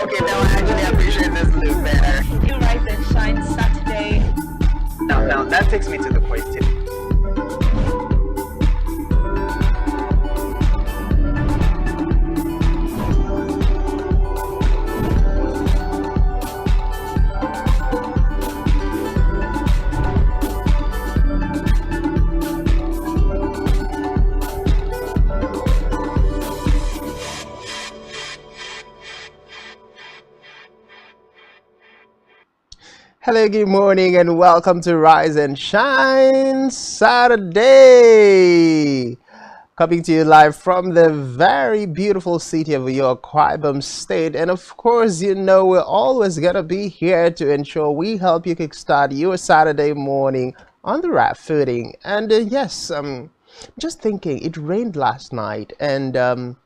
Okay, now I actually appreciate this look better. You Rise and Shine Saturday. Now that takes me to the question. Hello, good morning, and welcome to Rise and Shine Saturday. Coming to you live from the very beautiful city of York, Kwibam State. And of course, you know, we're always going to be here to ensure we help you kickstart your Saturday morning on the right footing. And yes, just thinking, it rained last night, and the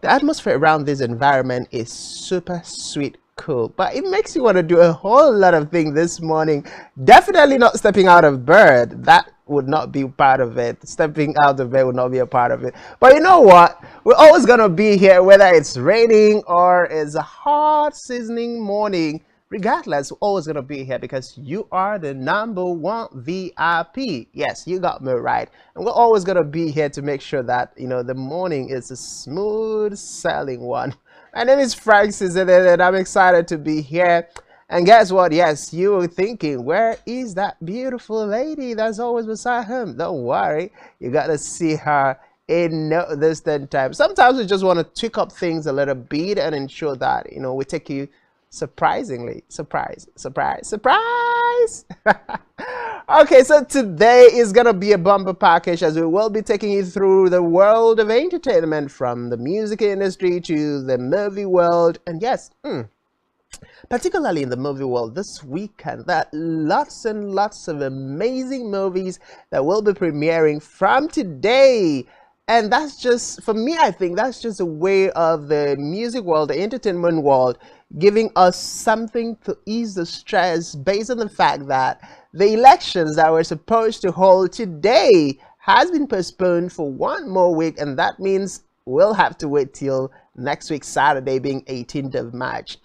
atmosphere around this environment is super sweet. Cool, but it makes you want to do a whole lot of things this morning. Definitely not stepping out of bed. That would not be part of it. Stepping out of bed would not be a part of it. But you know what? We're always going to be here, whether it's raining or it's a hot, seasoning morning. Regardless, we're always going to be here because you are the #1 VIP. Yes, you got me right. And we're always going to be here to make sure that, you know, the morning is a smooth sailing one. My name is Francis, and I'm excited to be here. And guess what? Yes, you were thinking, where is that beautiful lady that's always beside him? Don't worry, you got to see her in no distant time. Sometimes we just want to tweak up things a little bit and ensure that, you know, we take you surprisingly. Surprise. Okay, so today is gonna be a bumper package as we will be taking you through the world of entertainment, from the music industry to the movie world. And yes, particularly in the movie world this weekend, there are lots and lots of amazing movies that will be premiering from today. And that's just, for me, I think that's just a way of the music world, the entertainment world, giving us something to ease the stress based on the fact that the elections that were supposed to hold today has been postponed for one more week, and that means we'll have to wait till next week, Saturday, being 18th of March.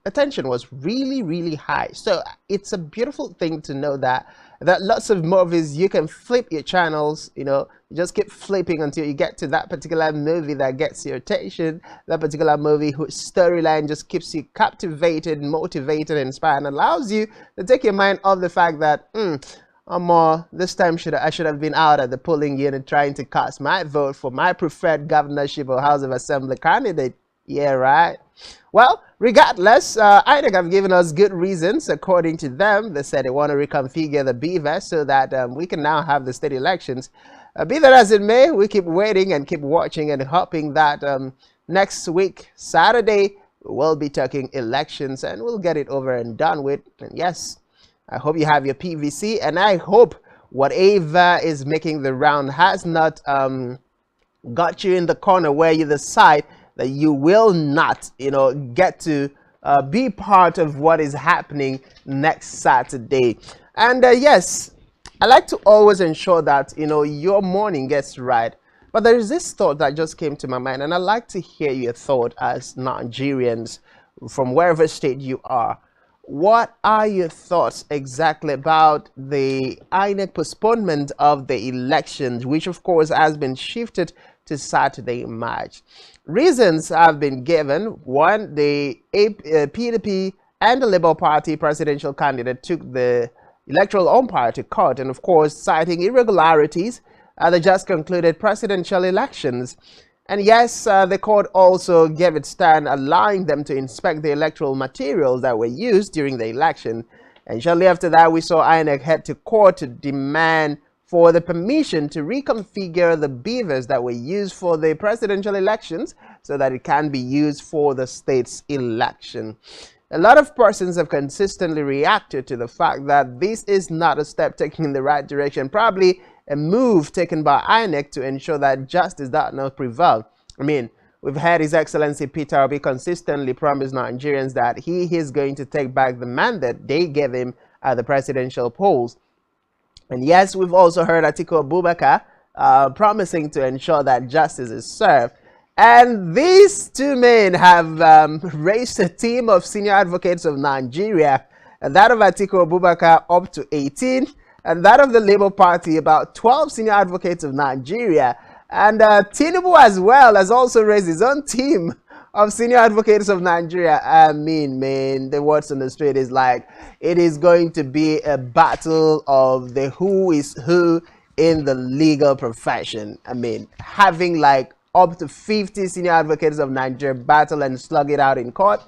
Attention was really high. So it's a beautiful thing to know that lots of movies, you can flip your channels, you know, you just keep flipping until you get to that particular movie that gets your attention, that particular movie whose storyline just keeps you captivated, motivated, inspired, and allows you to take your mind off the fact that, this time I should have been out at the polling unit trying to cast my vote for my preferred governorship or House of Assembly candidate. Yeah, right. Well, regardless, INEC have given us good reasons. According to them, they said they want to reconfigure the BVAS so that we can now have the state elections. Be that as it may, we keep waiting and keep watching and hoping that next week, Saturday, we'll be talking elections and we'll get it over and done with. And yes, I hope you have your PVC, and I hope whatever is making the round has not got you in the corner where you decide that you will not, you know, get to be part of what is happening next Saturday. And yes, I like to always ensure that, you know, your morning gets right. But there is this thought that just came to my mind, and I'd like to hear your thought as Nigerians from wherever state you are. What are your thoughts exactly about the INEC postponement of the elections, which of course has been shifted to Saturday, March? Reasons have been given. One, the PDP and the Labour Party presidential candidate took the electoral umpire to court, and of course, citing irregularities at the just concluded presidential elections. And yes, the court also gave its stand, allowing them to inspect the electoral materials that were used during the election. And shortly after that, we saw INEC head to court to demand for the permission to reconfigure the beavers that were used for the presidential elections so that it can be used for the state's election. A lot of persons have consistently reacted to the fact that this is not a step taken in the right direction, probably a move taken by INEC to ensure that justice does not prevail. I mean, we've had His Excellency Peter Obi consistently promise Nigerians that he is going to take back the mandate they gave him at the presidential polls. And yes, we've also heard Atiku Abubakar promising to ensure that justice is served. And these two men have raised a team of senior advocates of Nigeria, and that of Atiku Abubakar up to 18, and that of the Labour Party about 12 senior advocates of Nigeria. And Tinubu as well has also raised his own team of senior advocates of Nigeria. I mean, man, the words on the street is like, it is going to be a battle of the who is who in the legal profession. I mean, having like up to 50 senior advocates of Nigeria battle and slug it out in court.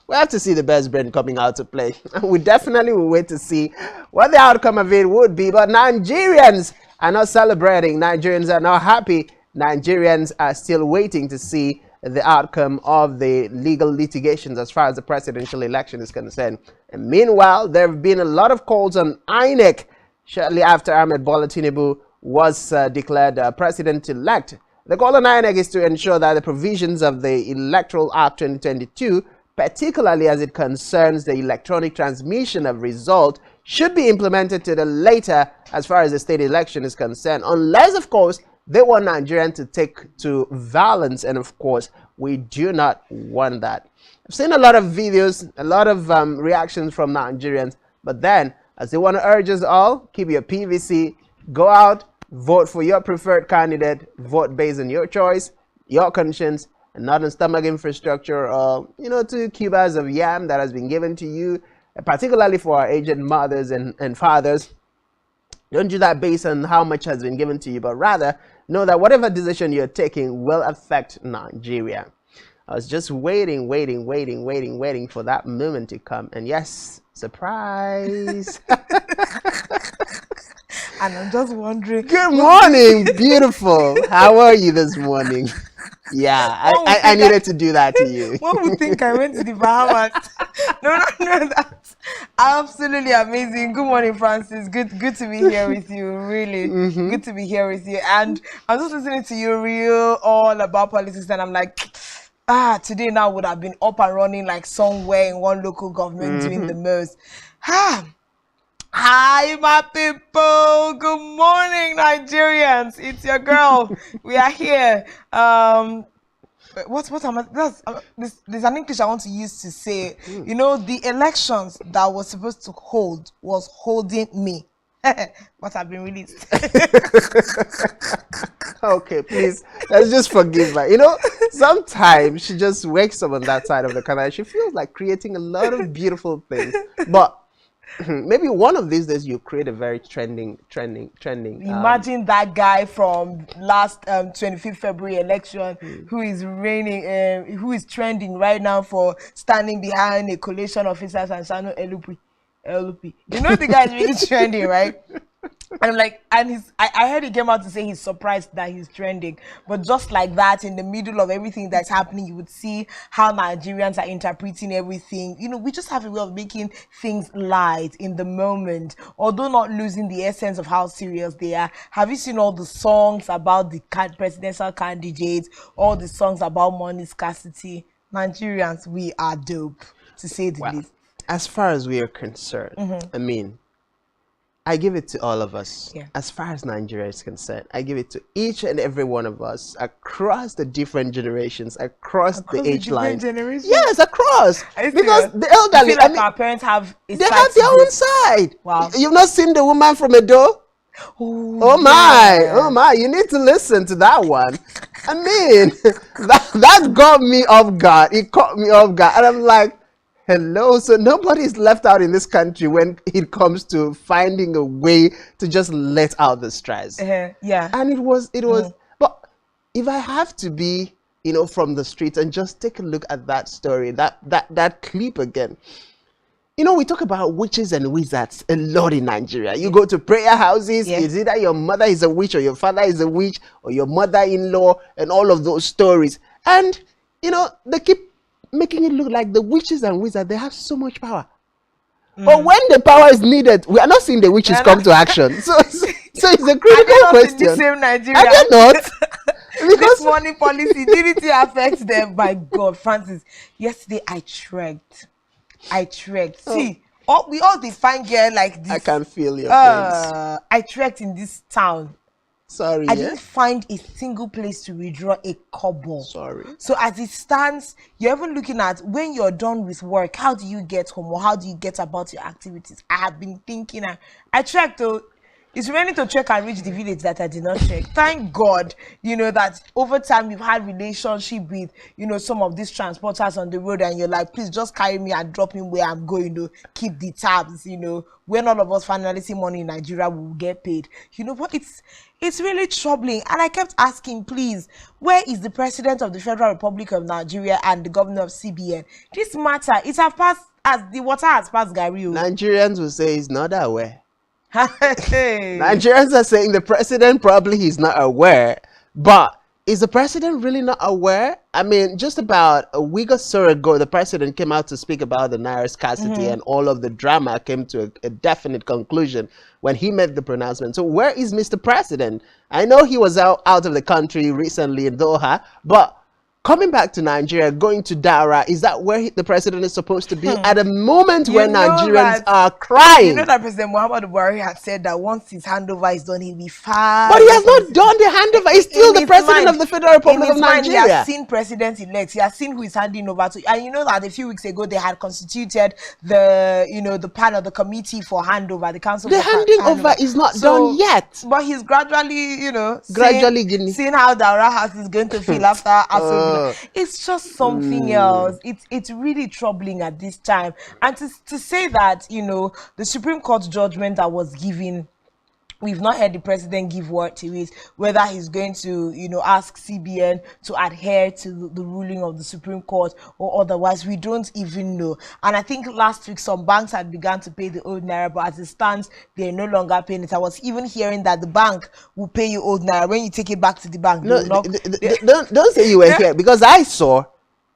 We have to see the best brain coming out to play. We definitely will wait to see what the outcome of it would be. But Nigerians are not celebrating. Nigerians are not happy. Nigerians are still waiting to see the outcome of the legal litigations as far as the presidential election is concerned. And meanwhile, there have been a lot of calls on INEC shortly after Ahmed Bola Tinubu was declared president-elect. The call on INEC is to ensure that the provisions of the Electoral Act 2022, particularly as it concerns the electronic transmission of results, should be implemented to the later as far as the state election is concerned, unless, of course, they want Nigerians to take to violence, and of course, we do not want that. I've seen a lot of videos, a lot of reactions from Nigerians, but then, as they want to urge us all, keep your PVC, go out, vote for your preferred candidate, vote based on your choice, your conscience, and not on stomach infrastructure or, 2 cubas of yam that has been given to you, particularly for our aged mothers and fathers. Don't do that based on how much has been given to you, but rather know that whatever decision you're taking will affect Nigeria. I was just waiting for that moment to come. And yes, surprise. And I'm just wondering. Good morning, beautiful. How are you this morning? Yeah, I needed to do that to you. One would think I went to the Bahamas. No, that's absolutely amazing. Good morning, Francis. Good to be here with you. Really, good to be here with you. And I'm just listening to you real all about politics, and I'm like, today now would have been up and running like somewhere in one local government doing the most. Hi, my people. Good morning, Nigerians. It's your girl. We are here. What am I? There's an English I want to use to say. The elections that was supposed to hold was holding me. But I've been released. Okay, please, let's just forgive her. Sometimes she just wakes up on that side of the corner and she feels like creating a lot of beautiful things. But maybe one of these days you create a very trending. Imagine that guy from last 25th February election who is reigning, who is trending right now for standing behind a collation officers and Sano LP. The guy is really trending, right? And I heard he came out to say he's surprised that he's trending, but just like that, in the middle of everything that's happening, you would see how Nigerians are interpreting everything. We just have a way of making things light in the moment, although not losing the essence of how serious they are. Have you seen all the songs about the presidential candidates, all the songs about money scarcity? Nigerians, we are dope, to say the least. As far as we are concerned, I mean, I give it to all of us. Yeah. As far as Nigeria is concerned, I give it to each and every one of us across the different generations, across the age line. Yes, across. Because the elderly, our parents have their own side. Wow. You've not seen the woman from Edo? Oh my, you need to listen to that one. I mean, that got me off guard. It caught me off guard. And I'm like, hello. So nobody's left out in this country when it comes to finding a way to just let out the stress. Yeah. And it was. But if I have to be, from the streets and just take a look at that story, that clip again. We talk about witches and wizards a lot in Nigeria. You go to prayer houses, it's either your mother is a witch or your father is a witch or your mother-in-law and all of those stories. And, they keep making it look like the witches and wizards, they have so much power. But when the power is needed, we are not seeing the witches come to action. So it's a critical question. The same Nigeria. Are they not? Because this money policy, did it affect them? By God, Francis, yesterday I trekked. See, we all define girl like this. I can feel your face. I trekked in this town. Sorry, I yeah? didn't find a single place to withdraw a kobo. Sorry. So as it stands, you're even looking at when you're done with work, how do you get home or how do you get about your activities? I have been thinking, I checked though. It's remaining to check and reach the village that I did not check. Thank God, that over time we've had relationship with, some of these transporters on the road, and you're like, please just carry me and drop me where I'm going to keep the tabs, when all of us finally see money in Nigeria, we will get paid. But it's really troubling. And I kept asking, please, where is the president of the Federal Republic of Nigeria and the governor of CBN? This matter, it has passed as the water has passed Gary. Nigerians will say he's not aware. Hey. Nigerians are saying the president probably he's not aware, but is the president really not aware? I mean, just about a week or so ago, the president came out to speak about the naira scarcity, and all of the drama came to a definite conclusion when he made the pronouncement. So where is Mr. President? I know he was out of the country recently in Doha, but coming back to Nigeria, going to Dara, is that where the president is supposed to be at a moment when Nigerians are crying? You know that President Muhammadu Buhari had said that once his handover is done, he'll be fine. But he has not done the handover. He's still the president of the Federal Republic of Nigeria. He has seen president-elect. He has seen who is handing over to. And you know that a few weeks ago, they had constituted the panel, the committee for handover, the council. The handing over is not done yet. But he's gradually, gradually seeing how Daura House is going to feel after. It's just something else. It's really troubling at this time. And to say that, the Supreme Court judgment that was given, we've not heard the president give word to it, whether he's going to, ask CBN to adhere to the ruling of the Supreme Court or otherwise. We don't even know. And I think last week some banks had begun to pay the old naira, but as it stands, they're no longer paying it. I was even hearing that the bank will pay you old naira when you take it back to the bank. No, don't say you were here, because I saw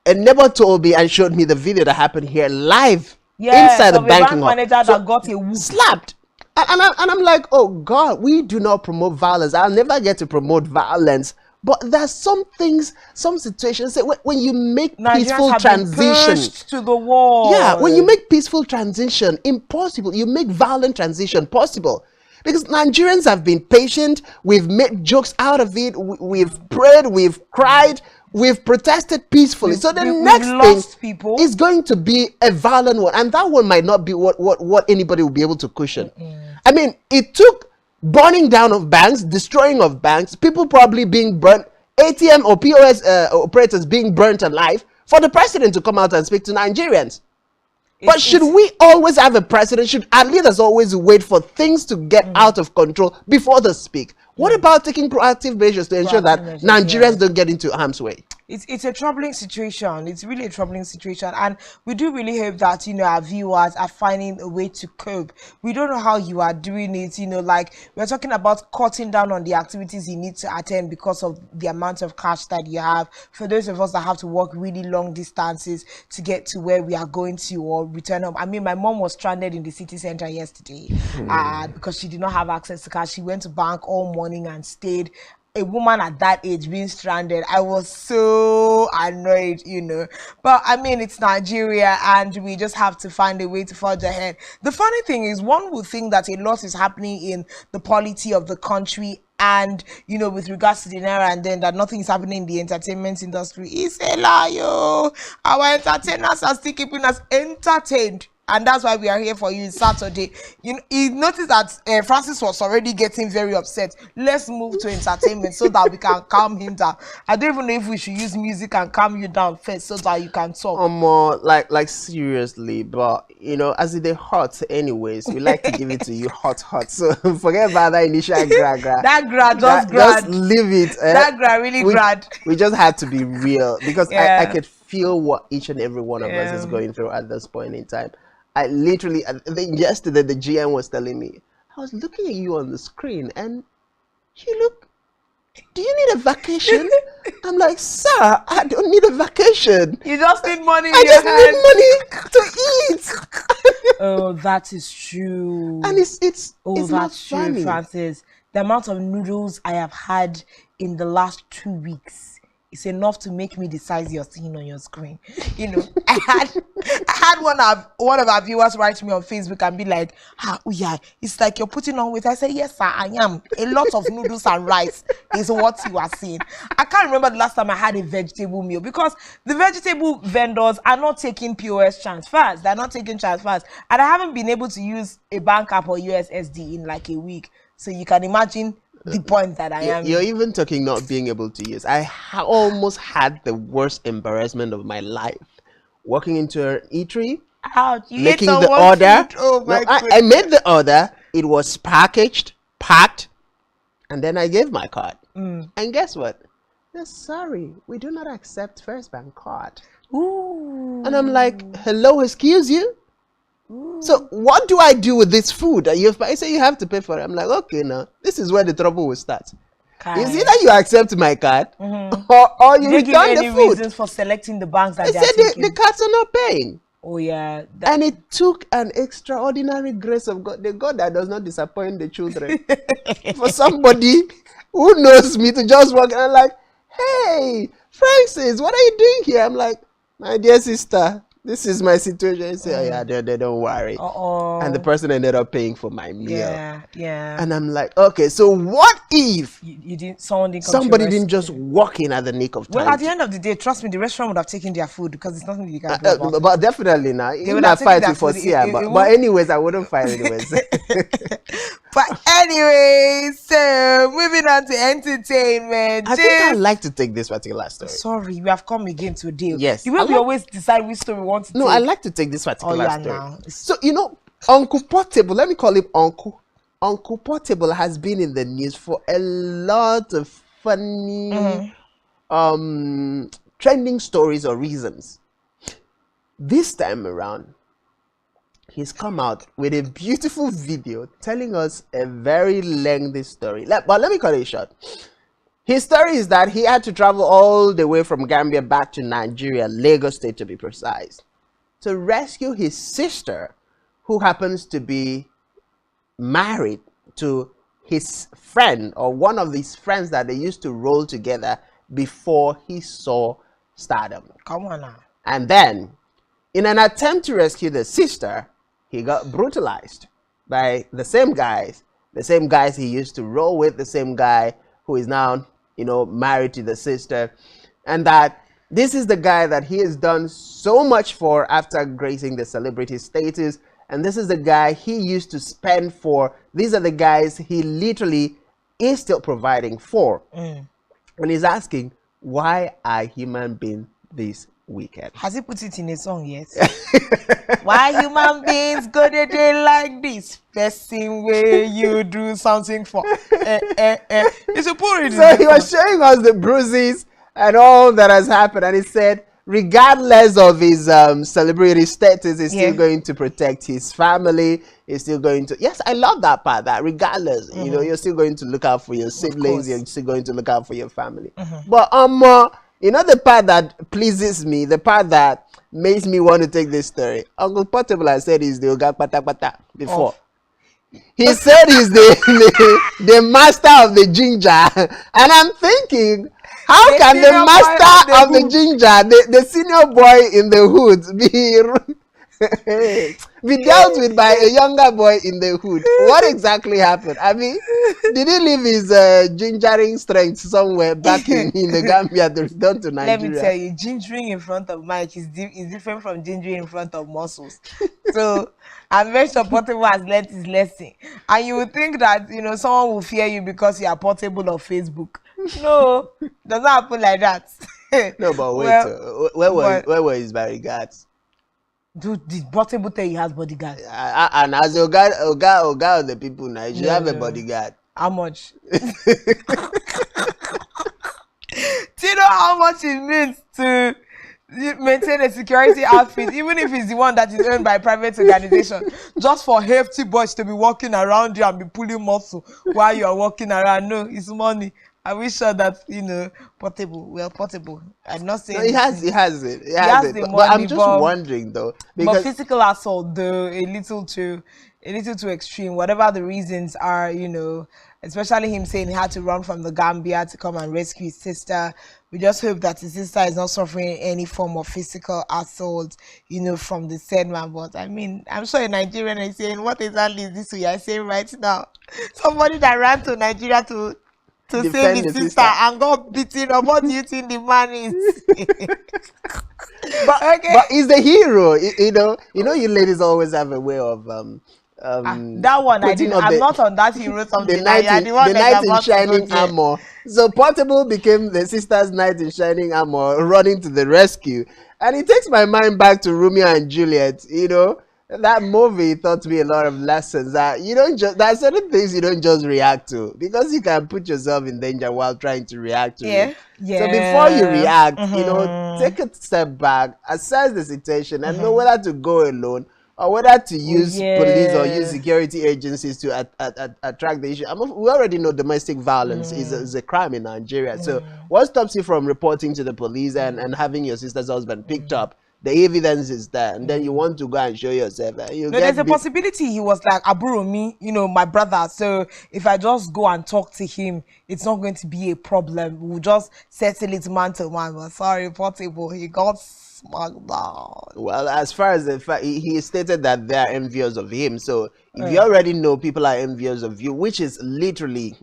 a neighbor told me and showed me the video that happened here live inside the banking hall. Manager that got a whoop. Slapped. And I'm like, oh God, we do not promote violence. I'll never get to promote violence. But there's some things, some situations that when you make peaceful transition to the wall. Yeah, when you make peaceful transition impossible, you make violent transition possible. Because Nigerians have been patient, we've made jokes out of it, we've prayed, we've cried, we've protested peacefully. So the next thing is going to be a violent one, and that one might not be what anybody will be able to cushion. I mean, it took burning down of banks, destroying of banks, people probably being burnt, ATM or POS operators being burnt alive, for the president to come out and speak to Nigerians. But should we always have a president? Should our leaders always wait for things to get out of control before they speak? What about taking proactive measures to ensure that Nigerians don't get into harm's way? It's a troubling situation. It's really a troubling situation, and we do really hope that our viewers are finding a way to cope. We don't know how you are doing it. Like we're talking about cutting down on the activities you need to attend because of the amount of cash that you have. For those of us that have to walk really long distances to get to where we are going to or return home. I mean, my mom was stranded in the city center yesterday because she did not have access to cash. She went to bank all morning and stayed. A woman at that age being stranded, I was so annoyed, But I mean, it's Nigeria, and we just have to find a way to forge ahead. The funny thing is, one would think that a lot is happening in the polity of the country, and with regards to the naira, and then that nothing is happening in the entertainment industry. It's a lie. Our entertainers are still keeping us entertained. And that's why we are here for you Saturday. You notice that Francis was already getting very upset. Let's move to entertainment so that we can calm him down. I don't even know if we should use music and calm you down first so that you can talk. Like seriously, but as it is hot anyways, we like to give it to you hot. So forget about that initial gra. Just leave it. That gra really grad. We just had to be real, because I could feel what each and every one of us is going through at this point in time. I think yesterday the GM was telling me, I was looking at you on the screen and do you need a vacation? I'm like, sir, I don't need a vacation. You just need money in I your just hand. need money to eat. Oh, that is true. And it's that's not true, funny. Francis. The amount of noodles I have had in the last 2 weeks it's enough to make me the size you're seeing on your screen. You know, I had one of our viewers write to me on Facebook and be like, oh yeah, it's like you're putting on weight. I said, yes, sir, I am. A lot of noodles and rice is what you are seeing. I can't remember the last time I had a vegetable meal because the vegetable vendors are not taking POS transfers. They're not taking transfers. And I haven't been able to use a bank app or USSD in like a week. So you can imagine the point that I am. You're even talking not being able to use. I almost had the worst embarrassment of my life. Walking into an eatery, making the order. Oh my no, I made the order. It was packaged, packed, and then I gave my card. And guess what? They're sorry, we do not accept First Bank card. Ooh. And I'm like, hello, excuse you? So what do I do with this food? I say you have to pay for it. I'm like, okay, now this is where the trouble will start. Is either you accept my card or you return the food. Reasons for selecting the banks that I said the cards are not paying. Oh yeah. And it took an extraordinary grace of God, the God that does not disappoint the children, for somebody who knows me to just walk and I'm like, hey, Francis, what are you doing here? I'm like, my dear sister, this is my situation. I say, oh yeah, they don't worry. And the person ended up paying for my meal. Yeah. And I'm like, okay, so what if somebody didn't just walk in at the nick of time? Well, at the end of the day, trust me, the restaurant would have taken their food because it's nothing you can do about but definitely now. Even I fight it for Sia, but anyways, I wouldn't fight anyways. But anyways, so moving on to entertainment. I think I'd like to take this particular story. Sorry, we have come again to a deal. Yes. The way we always decide which story we want to take. No, I like to take this particular story. Now. So, you know, Uncle Portable, let me call him Uncle. Uncle Portable has been in the news for a lot of funny trending stories or reasons. This time around, he's come out with a beautiful video telling us a very lengthy story. But let me cut it short. His story is that he had to travel all the way from Gambia back to Nigeria, Lagos State to be precise, to rescue his sister, who happens to be married to his friend or one of his friends that they used to roll together before he saw stardom. Come on now. And then, in an attempt to rescue the sister, he got brutalized by the same guys he used to roll with, the same guy who is now, you know, married to the sister. And that this is the guy that he has done so much for after gracing the celebrity status. And this is the guy he used to spend for. These are the guys he literally is still providing for. And he's asking, why are human beings this wicked? Has he put it in a song yet? Why human beings go to day like this? Person way you do something for. It's a poor reason. So he was showing us the bruises and all that has happened, and he said, regardless of his celebrity status, he's still going to protect his family. He's still going to. Yes, I love that part. That regardless, you know, you're still going to look out for your siblings. You're still going to look out for your family. But you know, the part that pleases me, the part that makes me want to take this story. Uncle Portable has said he's the Oga Pata Pata before. He said he's the master of the ginger, and I'm thinking, how can the master of the ginger, the senior boy in the hood, be dealt with by a younger boy in the hood? What exactly happened? I mean, did he leave his gingering strength somewhere back in the Gambia to return to Nigeria? Let me tell you, gingering in front of Mike is different from gingering in front of muscles. So I'm very sure Portable has learned his lesson. And you would think that, you know, someone will fear you because you are Portable on Facebook. No, doesn't happen like that. No, but wait, where were his bodyguards? Dude, did Portable tell you he has bodyguards? And as Oga of the people now, you should have a bodyguard. How much? Do you know how much it means to maintain a security outfit, even if it's the one that is owned by a private organization, just for hefty boys to be walking around you and be pulling muscle while you are walking around? No, it's money. I wish sure that, you know, Portable. I'm not saying no, he has it. But I'm just wondering though, because physical assault though a little too extreme. Whatever the reasons are, you know, especially him saying he had to run from the Gambia to come and rescue his sister. We just hope that his sister is not suffering any form of physical assault, from the said man. But I mean, I'm sure a Nigerian is saying, what exactly is this we are saying right now? Somebody that ran to Nigeria to save his sister and got beaten up. What do you think the man is? But he's the hero. You ladies always have a way of that one I'm not on that hero something. The knight in shining armor. So Portable became the sister's knight in shining armor, running to the rescue, and it takes my mind back to Romeo and Juliet. That movie taught me a lot of lessons that there are certain things you don't just react to, because you can put yourself in danger while trying to react to it. Yeah. So before you react, take a step back, assess the situation, and know whether to go alone or whether to use police or use security agencies to attract the issue. We already know domestic violence is a crime in Nigeria. So what stops you from reporting to the police and having your sister's husband picked up? The evidence is there, and then you want to go and show yourself. There's a possibility he was like, Aburomi, my brother. So if I just go and talk to him, it's not going to be a problem. We'll just settle it man to man. But sorry, Portable, he got smacked down. Well, as far as the fact, he stated that they are envious of him. So if you already know people are envious of you, which is literally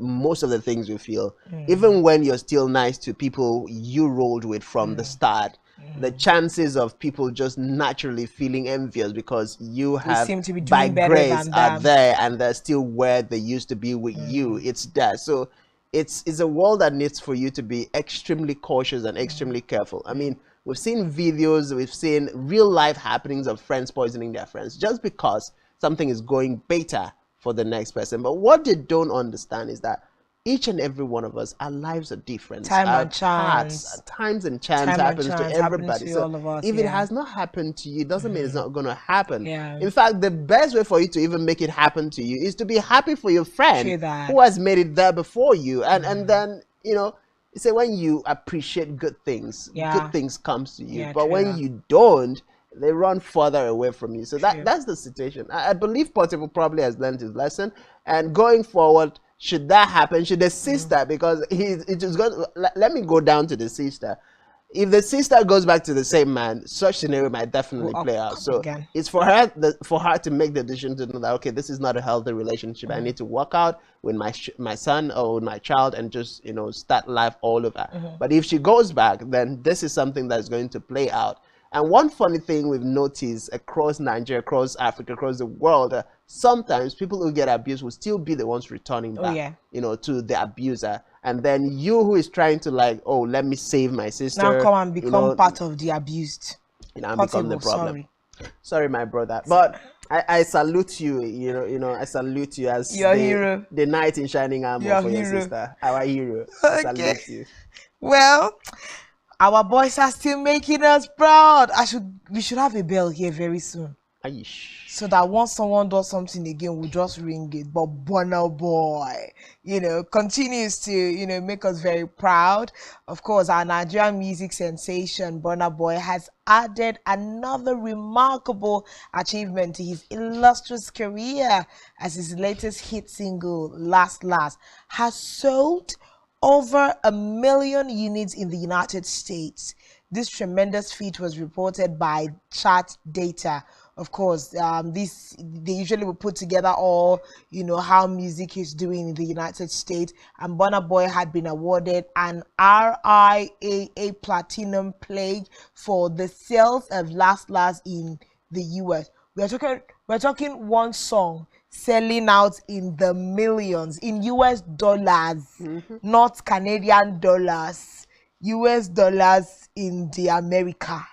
most of the things you feel, even when you're still nice to people you rolled with from the start, the chances of people just naturally feeling envious because you have seem to be by doing better grace than are them. there and they're still where they used to be with you. It's there. So it's a world that needs for you to be extremely cautious and extremely careful. I mean, we've seen videos, we've seen real life happenings of friends poisoning their friends just because something is going better for the next person. But what they don't understand is that each and every one of us, our lives are different. Times and chance happens to everybody. All of us, if it has not happened to you, it doesn't mean it's not going to happen. Yeah. In fact, the best way for you to even make it happen to you is to be happy for your friend who has made it there before you. And then, you say when you appreciate good things comes to you. But when you don't, they run further away from you. So that's the situation. I believe Portable probably has learned his lesson. And going forward, should that happen, should the sister, because let me go down to the sister. If the sister goes back to the same man, such scenario might definitely play out. So it's for her to make the decision to know that, okay, this is not a healthy relationship. I need to work out with my son or with my child and just start life all over. But if she goes back, then this is something that's going to play out. And one funny thing we've noticed across Nigeria, across Africa, across the world, sometimes people who get abused will still be the ones returning back, to the abuser. And then you who is trying to let me save my sister. Now come and become part of the abused. And become the problem. Sorry, my brother. But I salute you, I salute you as your hero. The knight in shining armor for your sister. Our hero. I salute you. Well, our boys are still making us proud. We should have a bell here very soon. So that once someone does something again, we'll just ring it. But Burna Boy, continues to, make us very proud. Of course, our Nigerian music sensation, Burna Boy, has added another remarkable achievement to his illustrious career as his latest hit single, Last Last, has sold over 1 million units in the United States. This tremendous feat was reported by chart data. Of course, they usually will put together all, how music is doing in the United States. And Burna Boy had been awarded an RIAA Platinum Plaque for the sales of Last Last in the US. We're talking one song selling out in the millions in US dollars, not Canadian dollars, US dollars in the America.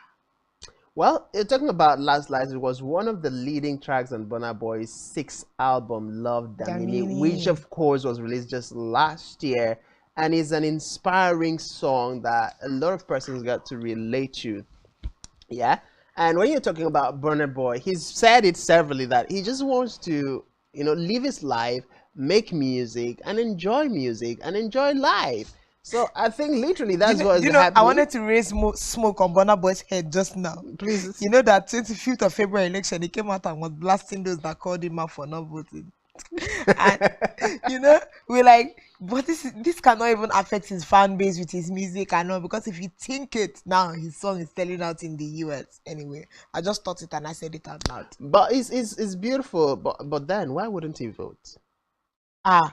Well, you're talking about Last Last. It was one of the leading tracks on Burna Boy's 6th album, Love Damini, which of course was released just last year, and is an inspiring song that a lot of persons got to relate to. Yeah. And when you're talking about Burna Boy, he's said it severally that he just wants to, live his life, make music, and enjoy life. So I think literally that's what's happening. I wanted to raise smoke on Burna Boy's head just now. Please. You know that 25th of February election, he came out and was blasting those that called him out for not voting. And you know, we're like, but this cannot even affect his fan base with his music and all, because if you think it now, his song is selling out in the US. Anyway, I just thought it and I said it out loud. But it's beautiful. But then why wouldn't he vote? I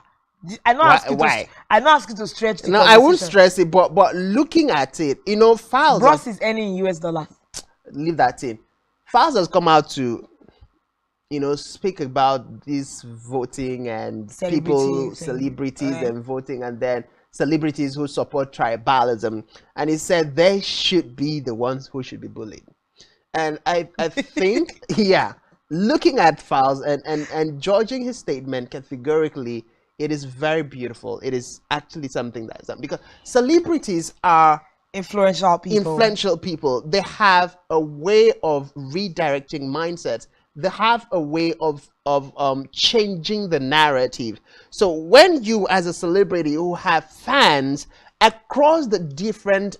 know Why? I know ask you to stretch the No, I won't conversation. stress it. But looking at it, Files. Bros is earning US dollars. Leave that in. Files has come out to speak about this voting and celebrities and voting, and then celebrities who support tribalism, and he said they should be the ones who should be bullied. And I think looking at Files and judging his statement categorically, it is very beautiful. It is actually something that is because celebrities are influential people. They have a way of redirecting mindsets. They have a way of changing the narrative. So when you, as a celebrity who have fans across the different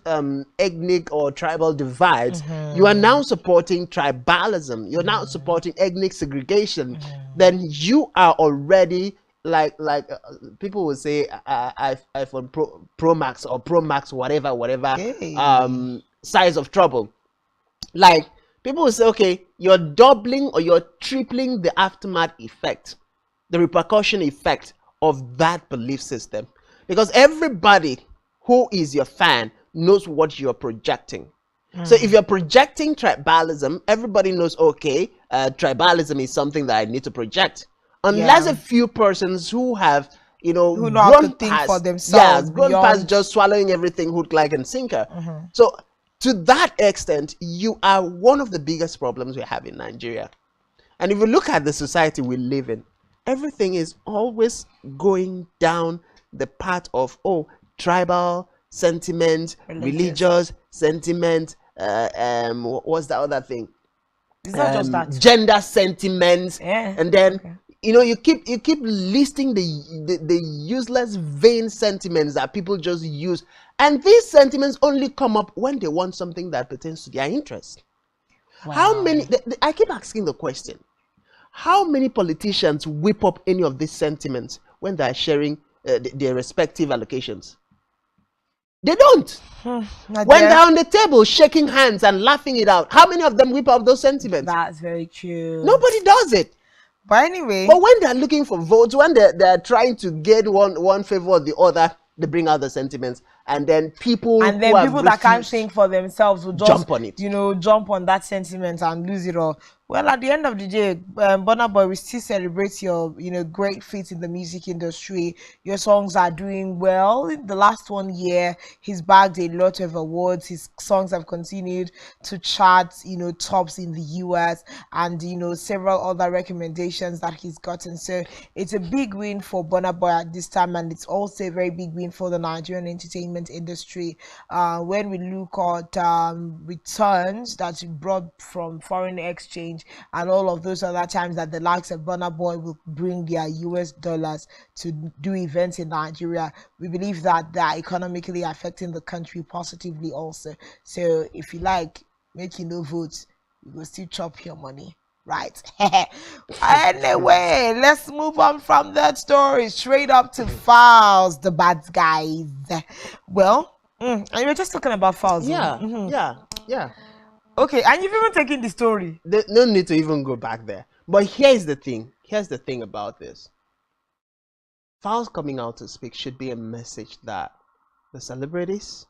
ethnic or tribal divides, you are now supporting tribalism. You're now supporting ethnic segregation. Then you are already like people will say iPhone Pro Max or Pro Max whatever size of trouble. Like people will say, okay, you're doubling or you're tripling the aftermath effect, the repercussion effect of that belief system, because everybody who is your fan knows what you're projecting. So if you're projecting tribalism, everybody knows, okay, tribalism is something that I need to project. Unless a few persons who have, who know how to think for themselves, grown past just swallowing everything hook, like, and sinker. So to that extent, you are one of the biggest problems we have in Nigeria. And if you look at the society we live in, everything is always going down the path of tribal sentiment, religious sentiment. What's the other thing? It's not just that. Gender sentiments, and then you keep listing the useless vain sentiments that people just use, and these sentiments only come up when they want something that pertains to their interest. Wow. How many? I keep asking the question: how many politicians whip up any of these sentiments when they are sharing their respective allocations? They don't. When they're on the table shaking hands and laughing it out, how many of them whip up those sentiments? That's very true. Nobody does it. But anyway. But when they're looking for votes, when they're trying to get one favor or the other, they bring out the sentiments, and then people that can't think for themselves will just jump on it. Jump on that sentiment and lose it all. Well, at the end of the day, Burna Boy, we still celebrate your great feat in the music industry. Your songs are doing well. In the last 1 year, he's bagged a lot of awards. His songs have continued to chart tops in the US, and several other recommendations that he's gotten. So it's a big win for Burna Boy at this time, and it's also a very big win for the Nigerian entertainment industry. When we look at returns that he brought from foreign exchange and all of those other times that the likes of Burna Boy will bring their US dollars to do events in Nigeria, we believe that they are economically affecting the country positively also. So if you like, make votes, you will still chop your money. Right. Anyway, let's move on from that story straight up to Files, the bad guys. Well, and you were just talking about Files. Yeah. Okay, and you've even taken the story. There's no need to even go back there. But here's the thing. Here's the thing about this. Files coming out to speak should be a message that the celebrities,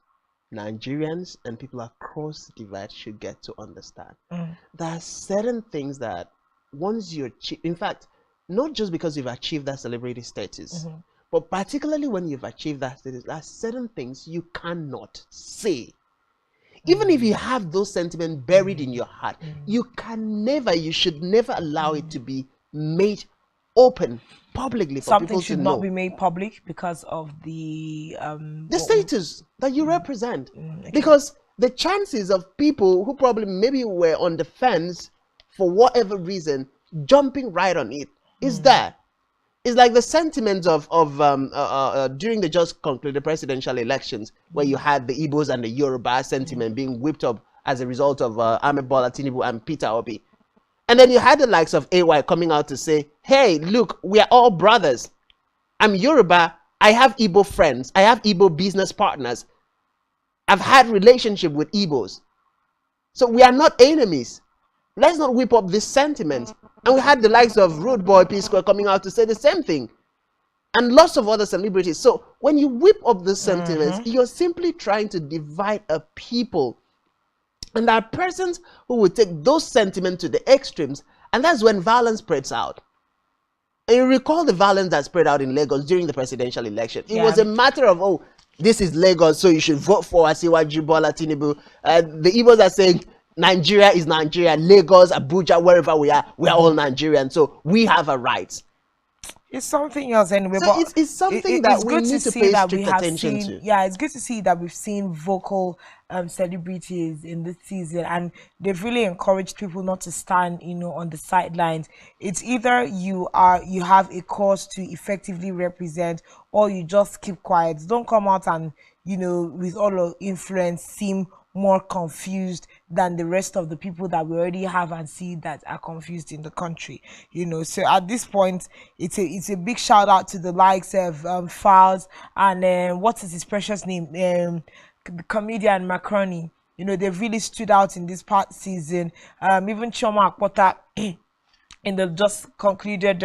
Nigerians, and people across the divide should get to understand. There are certain things that once you achieve, in fact, not just because you've achieved that celebrity status, but particularly when you've achieved that status, there are certain things you cannot say. Even if you have those sentiments buried in your heart, you should never allow it to be made open publicly for people to know. Something should not be made public because of the status that you represent. Because the chances of people who probably maybe were on the fence for whatever reason jumping right on it is there. It's like the sentiments of during the just concluded presidential elections, where you had the Igbos and the Yoruba sentiment being whipped up as a result of Ahmed Bola Tinubu and Peter Obi. And then you had the likes of AY coming out to say, hey, look, we are all brothers. I'm Yoruba. I have Igbo friends. I have Igbo business partners. I've had relationship with Igbos. So we are not enemies. Let's not whip up this sentiment. And we had the likes of Rude Boy P Square coming out to say the same thing. And lots of other celebrities. So when you whip up the sentiments, you're simply trying to divide a people. And there are persons who will take those sentiments to the extremes. And that's when violence spreads out. And you recall the violence that spread out in Lagos during the presidential election. It was a matter of, oh, this is Lagos, so you should vote for Asiwaju Bola Tinubu. The Igbos are saying, Nigeria is Nigeria. Lagos, Abuja, wherever we are all Nigerian. So we have a right. It's something else anyway. So but it's something that we need to pay strict attention to. Yeah, it's good to see that we've seen vocal celebrities in this season, and they've really encouraged people not to stand, on the sidelines. It's either you have a cause to effectively represent, or you just keep quiet. Don't come out and with all of influence seem more confused than the rest of the people that we already have and see that are confused in the country. So at this point, it's a big shout out to the likes of Files and what is his precious name, the comedian Macaroni. They've really stood out in this past season. Even Chioma Akpota in the just concluded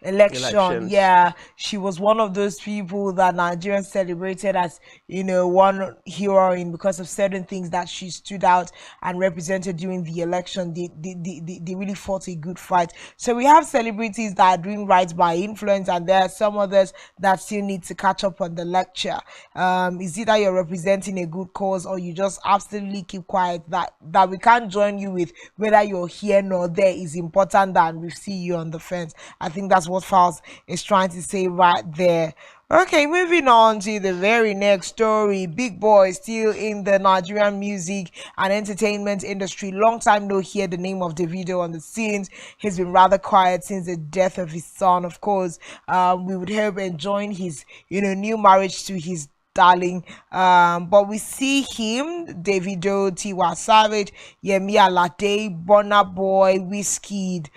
election. Yeah, she was one of those people that Nigerians celebrated as one heroine because of certain things that she stood out and represented during the election. They really fought a good fight. So we have celebrities that are doing right by influence, and there are some others that still need to catch up on the lecture. Is either you're representing a good cause, or you just absolutely keep quiet. That we can't join you with whether you're here nor there is important than we see you on the fence. I think that's what Fowles is trying to say right there. Okay, moving on to the very next story. Big Boy still in the Nigerian music and entertainment industry. Long time no hear the name of Davido on the scenes. He's been rather quiet since the death of his son. Of course, we would hope enjoying his new marriage to his darling, but we see him, Davido, Tiwa Savage, Yemi Alade, Burna Boy, Wizkid,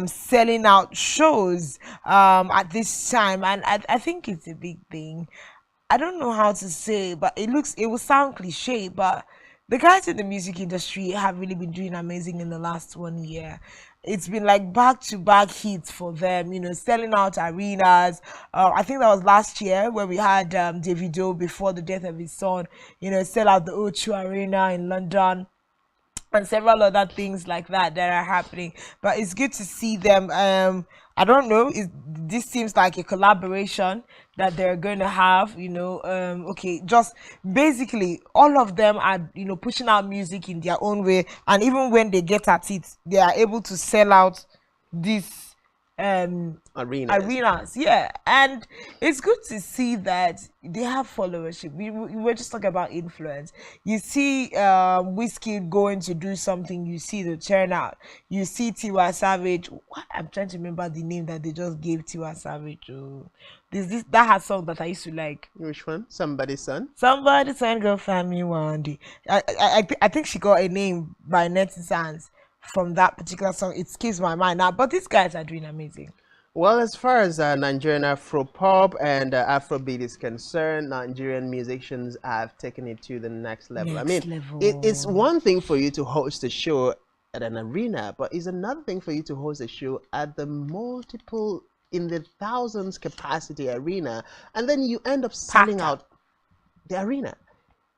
selling out shows at this time, and I think it's a big thing. I don't know how to say, but it will sound cliche, but the guys in the music industry have really been doing amazing in the last 1 year. It's been like back-to-back hits for them, selling out arenas. I think that was last year where we had Davido, before the death of his son, sell out the O2 Arena in London, and several other things like that are happening. But it's good to see them. I don't know, this seems like a collaboration that they're going to have, okay, just basically all of them are, pushing out music in their own way, and even when they get at it, they are able to sell out these arenas. Yeah, and it's good to see that they have followership. We were just talking about influence. You see Wizkid going to do something, you see the turnout. You see Tiwa Savage, I'm trying to remember the name that they just gave Tiwa Savage. That has song that I used to like. Which one? Somebody's Son? Somebody's Son, go find me one day. I think she got a name by netizens from that particular song. It skips my mind now, but these guys are doing amazing. Well, as far as Nigerian Afro pop and Afrobeat is concerned, Nigerian musicians have taken it to the next level. It's one thing for you to host a show at an arena, but it's another thing for you to host a show at the multiple, in the thousands capacity arena, and then you end up selling out the arena.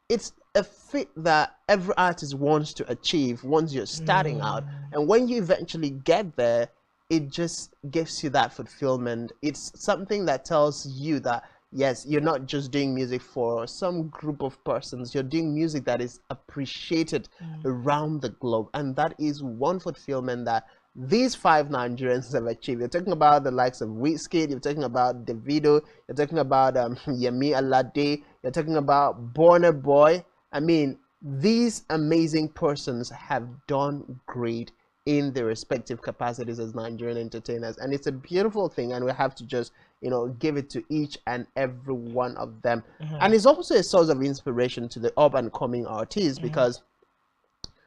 It's a feat that every artist wants to achieve once you're starting out, and when you eventually get there, it just gives you that fulfillment. It's something that tells you that yes, you're not just doing music for some group of persons, you're doing music that is appreciated around the globe, and that is one fulfillment that these 5 Nigerians have achieved. You're talking about the likes of Wizkid, you're talking about Davido, you're talking about Yemi Alade, you're talking about Burna Boy. I mean, these amazing persons have done great in their respective capacities as Nigerian entertainers, and it's a beautiful thing, and we have to just give it to each and every one of them. And it's also a source of inspiration to the up and coming artists, because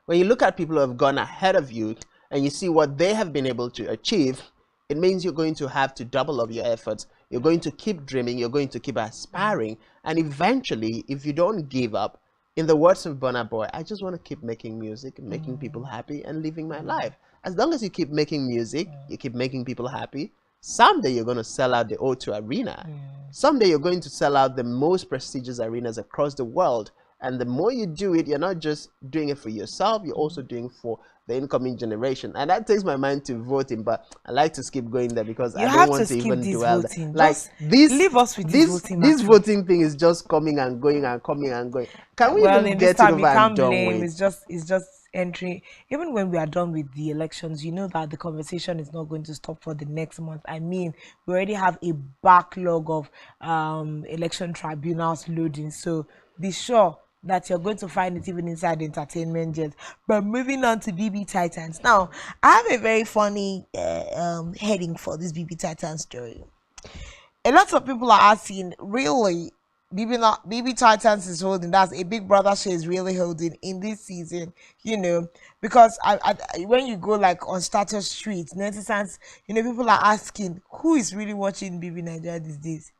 when you look at people who have gone ahead of you, and you see what they have been able to achieve, it means you're going to have to double up your efforts. You're going to keep dreaming, you're going to keep aspiring, and eventually, if you don't give up, in the words of Burna Boy, I just want to keep making music, making people happy, and living my life. As long as you keep making music, you keep making people happy, someday you're going to sell out the O2 Arena. Someday you're going to sell out the most prestigious arenas across the world. And the more you do it, you're not just doing it for yourself, you're also doing for the incoming generation. And that takes my mind to voting, but I like to skip going there because I don't want to even dwell there. Like this, leave us with this voting thing is just coming and going and coming and going. Can we even get it over and done with? It's just entry. Even when we are done with the elections, you know that the conversation is not going to stop for the next month. I mean, we already have a backlog of election tribunals loading, so be sure that you're going to find it even inside entertainment jet. But moving on to BB Titans. Now, I have a very funny heading for this BB Titans story. A lot of people are asking, really, BB Titans is holding, that's a Big Brother show is really holding in this season, you know, because when you go like on status streets, netizens, you know, people are asking, who is really watching BB Nigeria these days?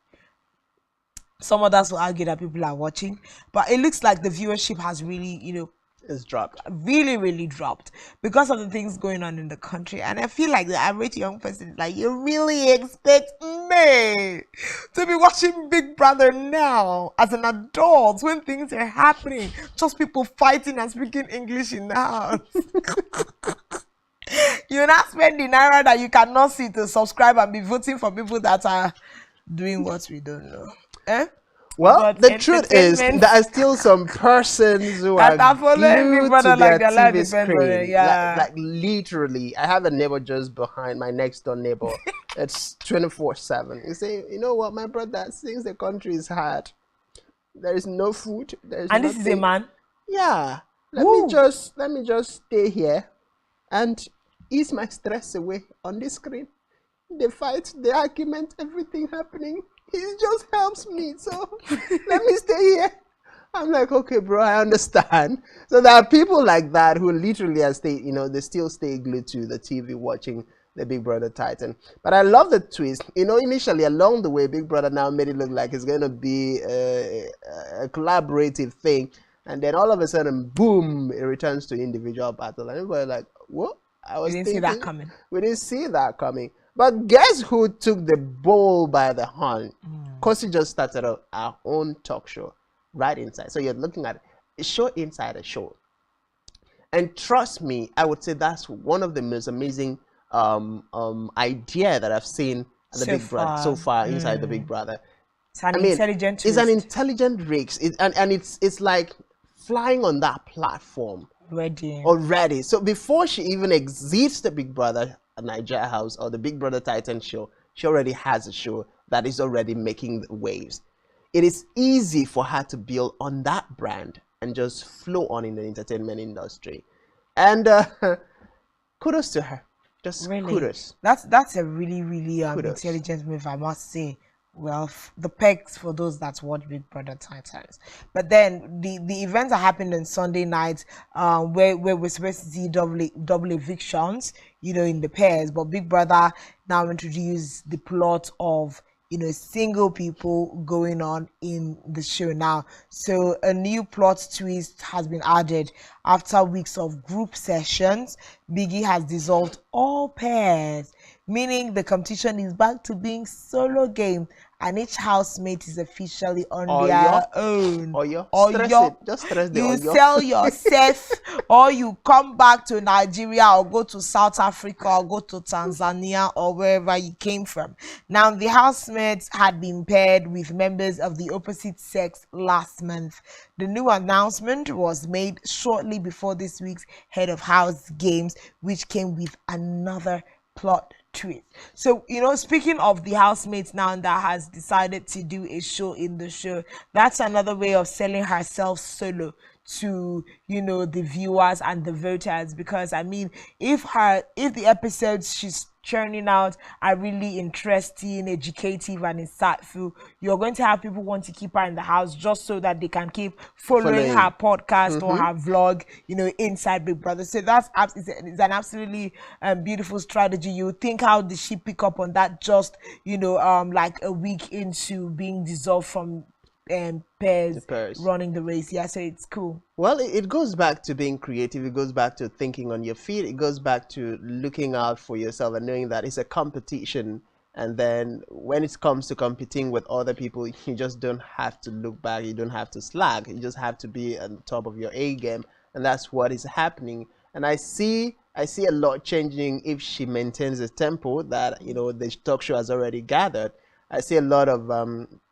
Some others will argue that people are watching, but it looks like the viewership has really, you know, it's dropped. Really dropped because of the things going on in the country. And I feel like the average young person is like, you really expect me to be watching Big Brother now as an adult when things are happening, just people fighting and speaking English in the house. You're not spending naira that you cannot see to subscribe and be voting for people that are doing what we don't know. Well, but the truth is, there are still some persons who are following Big Brother like their TV life screen. yeah. Like literally, I have a neighbor just behind my next door neighbor. It's 24/7. You say, you know what, my brother, since the country is hard, there is no food. There is and nothing. This is a man. Yeah, let me just stay here and ease my stress away on this screen. The fight, the argument, everything happening. It just helps me, so let me stay here. I'm like, okay, bro, I understand. So there are people like that who literally are they still stay glued to the TV watching the Big Brother Titan. But I love the twist. You know, initially along the way, Big Brother now made it look like it's going to be a collaborative thing. And then all of a sudden, boom, it returns to individual battle. And everybody like, what? We didn't see that coming. We didn't see that coming. But guess who took the bull by the horn? Kosi just started our own talk show right inside. So you're looking at a show inside a show. And trust me, I would say that's one of the most amazing idea that I've seen at the Big Brother so far inside the Big Brother. It's an intelligent twist. It's an intelligent risk. And it's like flying on that platform already. So before she even exits the Big Brother Nigeria house or the Big Brother Titan show, she already has a show that is already making waves. It is easy for her to build on that brand and just flow on in the entertainment industry. And kudos to her. Just kudos. That's a really intelligent move, I must say. Well, the pegs for those that watch Big Brother Titans. But then the events are happening on Sunday night, where we're supposed to see double evictions, you know, in the pairs. But Big Brother now introduced the plot of, you know, single people going on in the show now. So a new plot twist has been added. After weeks of group sessions, Biggie has dissolved all pairs, meaning the competition is back to being solo game, and each housemate is officially on their own. Just stress the you sell yourself, or you come back to Nigeria, or go to South Africa, or go to Tanzania, or wherever you came from. Now, the housemates had been paired with members of the opposite sex last month. The new announcement was made shortly before this week's Head of House Games, which came with another plot twist. So, you know, speaking of the housemates now that has decided to do a show in the show, that's another way of selling herself solo to, you know, the viewers and the voters. Because I mean, if the episodes she's churning out are really interesting, educative, and insightful. You're going to have people want to keep her in the house just so that they can keep following her podcast or her vlog, you know, inside Big Brother. So that's it's an absolutely beautiful strategy. You think, how did she pick up on that just, you know, like a week into being dissolved from pairs running the race? Yeah, so it's cool. Well, it goes back to being creative. It goes back to thinking on your feet. It goes back to looking out for yourself and knowing that it's a competition. And then when it comes to competing with other people, you just don't have to look back. You don't have to slack. You just have to be on top of your A game. And that's what is happening. And I see a lot changing if she maintains the tempo that, you know, the talk show has already gathered. I see a lot of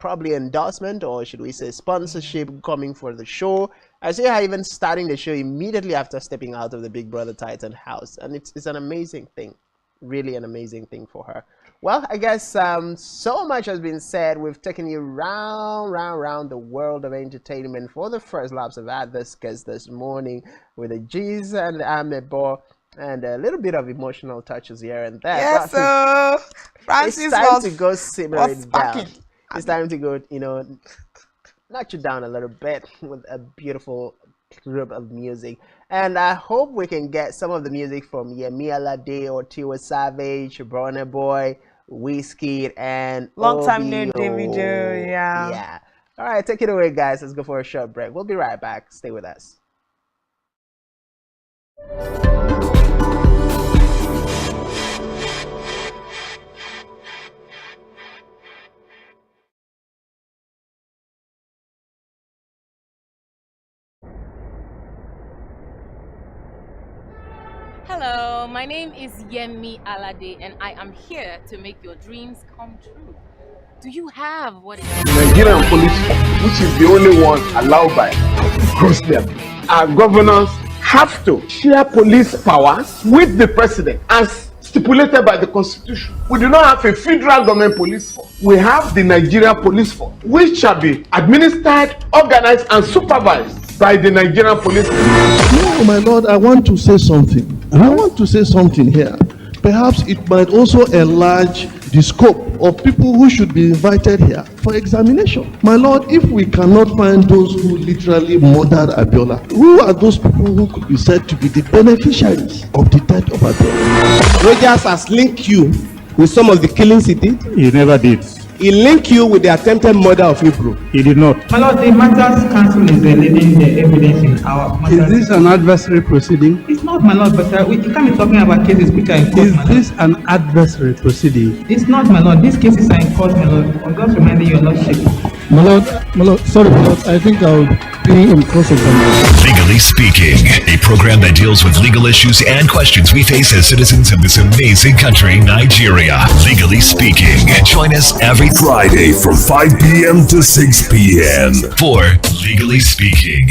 probably endorsement, or should we say sponsorship, coming for the show. I see her even starting the show immediately after stepping out of the Big Brother Titan house. And it's an amazing thing. Really an amazing thing for her. Well, I guess so much has been said. We've taken you round the world of entertainment for the first laps of our discuss this morning with the G's and the Amebo, and a little bit of emotional touches here and there. Yes, so Francis, it's time to go simmer it down. It's time to go, you know, knock you down a little bit with a beautiful group of music. And I hope we can get some of the music from Yemi Alade or Tiwa Savage, Burna Boy, Whiskey, and long time no Davido. Yeah. All right, take it away, guys. Let's go for a short break. We'll be right back. Stay with us. Hello, my name is Yemi Alade, and I am here to make your dreams come true. Do you have what it is? Nigerian police, which is the only one allowed by Muslim, our governors have to share police powers with the president as stipulated by the constitution. We do not have a federal government police force. We have the Nigerian police force, which shall be administered, organized, and supervised by the Nigerian police force. No, my lord, I want to say something. I want to say something here. Perhaps it might also enlarge the scope of people who should be invited here for examination. My lord, if we cannot find those who literally murdered Abiola, who are those people who could be said to be the beneficiaries of the death of Abiola? Rogers has linked you with some of the killings he did. He never did. He linked you with the attempted murder of Hebrew. He did not. My lord, the matters council is leading the evidence in our matters. Is this an adversary proceeding? It's not, my lord, but we can't be talking about cases which are in court. Is this an adversary proceeding? It's not, my lord. These cases are in court, my lord. I'm just reminding your lordship. My lord, sorry, my lord, I think I'll be in cross-examination. Legally Speaking, a program that deals with legal issues and questions we face as citizens of this amazing country, Nigeria. Legally Speaking. Join us every Friday from 5 p.m. to 6 p.m. for Legally Speaking.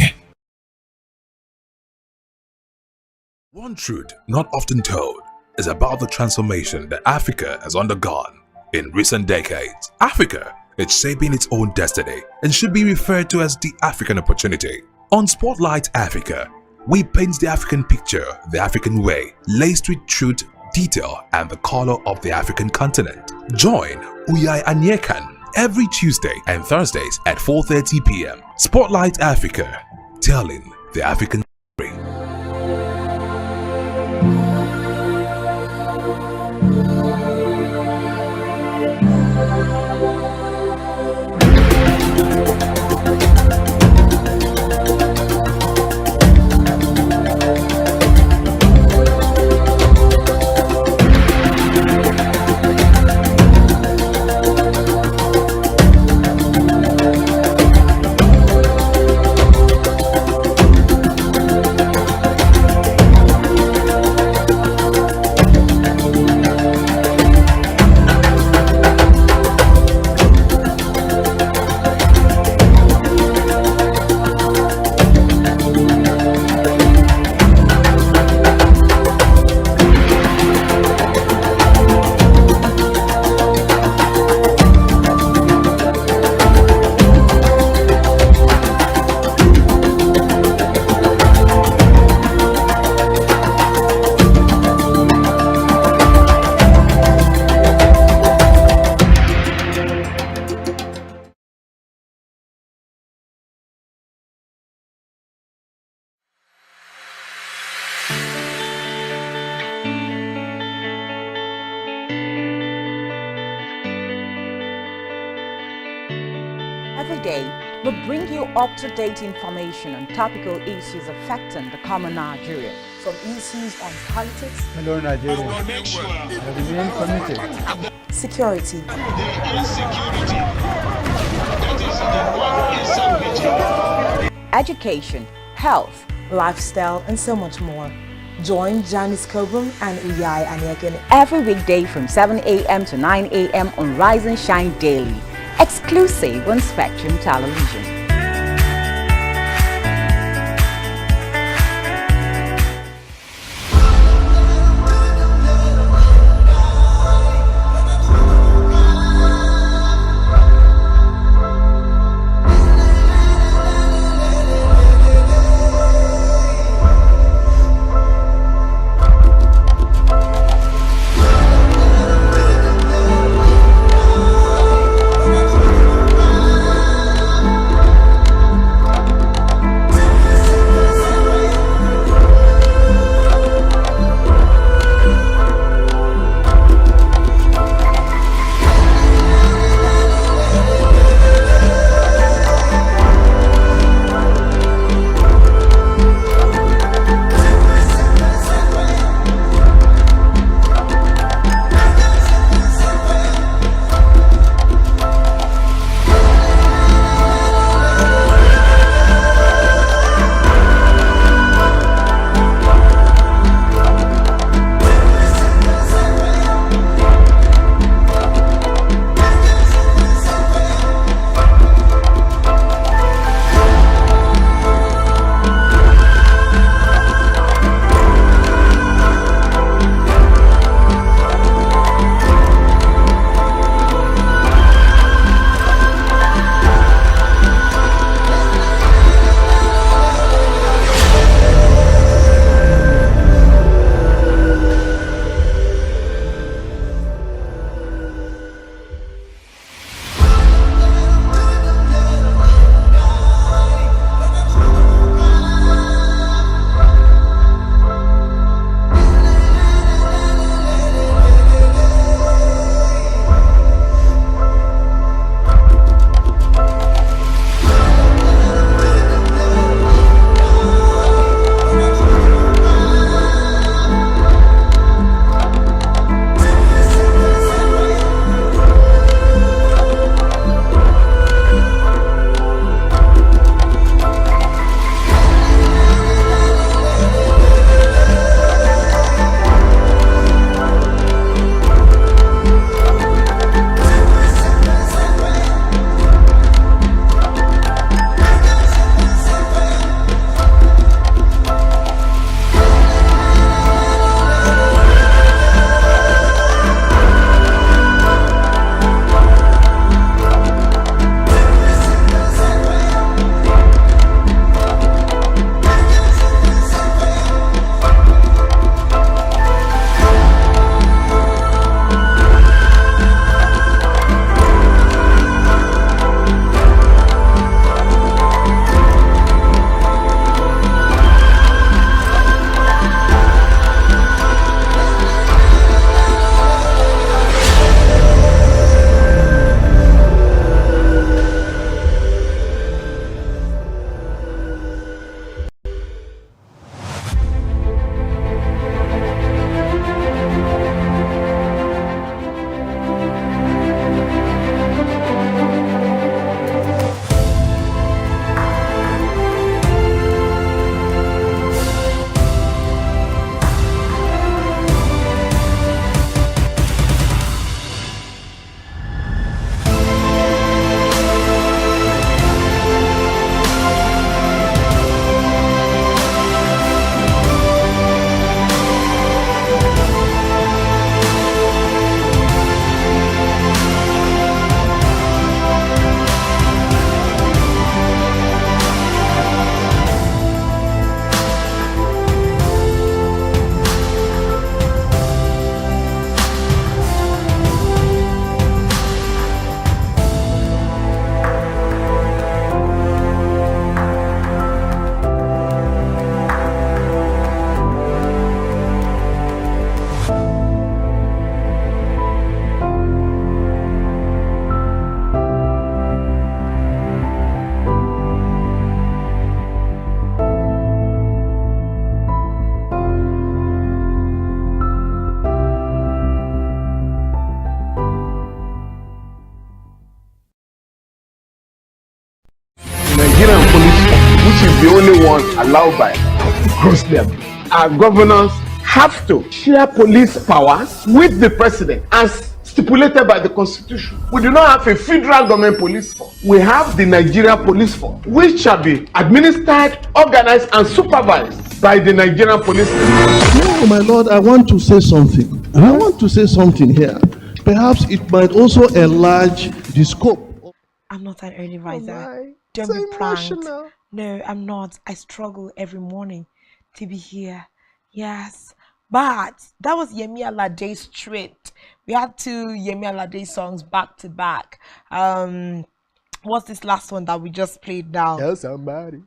One truth not often told is about the transformation that Africa has undergone in recent decades. Africa is shaping its own destiny and should be referred to as the African opportunity. On Spotlight Africa, we paint the African picture the African way, laced with truth, detail, and the color of the African continent. Join Uyai Anyekan every Tuesday and Thursdays at 4:30 p.m. Spotlight Africa, telling the African story. day, we bring you up-to-date information on topical issues affecting the common Nigerian. From issues on politics, Hello, Nigeria. I remain committed. security, Education, health, lifestyle, and so much more. Join Janice Kobum and Riaa Anyeken every weekday from 7 a.m. to 9 a.m. on Rise and Shine Daily, exclusive on Spectrum Television. one allowed by Muslim. Our governors have to share police powers with the president as stipulated by the constitution. We do not have a federal government police force. We have the Nigeria Police Force, which shall be administered, organized, and supervised by the Nigerian police. No, my lord, I want to say something. I want to say something here. Perhaps it might also enlarge the scope. I'm not an early riser. my. Don't So be pranked. emotional. No, I'm not. I struggle every morning to be here. Yes. But that was Yemi Alade's straight. We had two Yemi Alade songs back to back. What's this last one that we just played now? Tell somebody.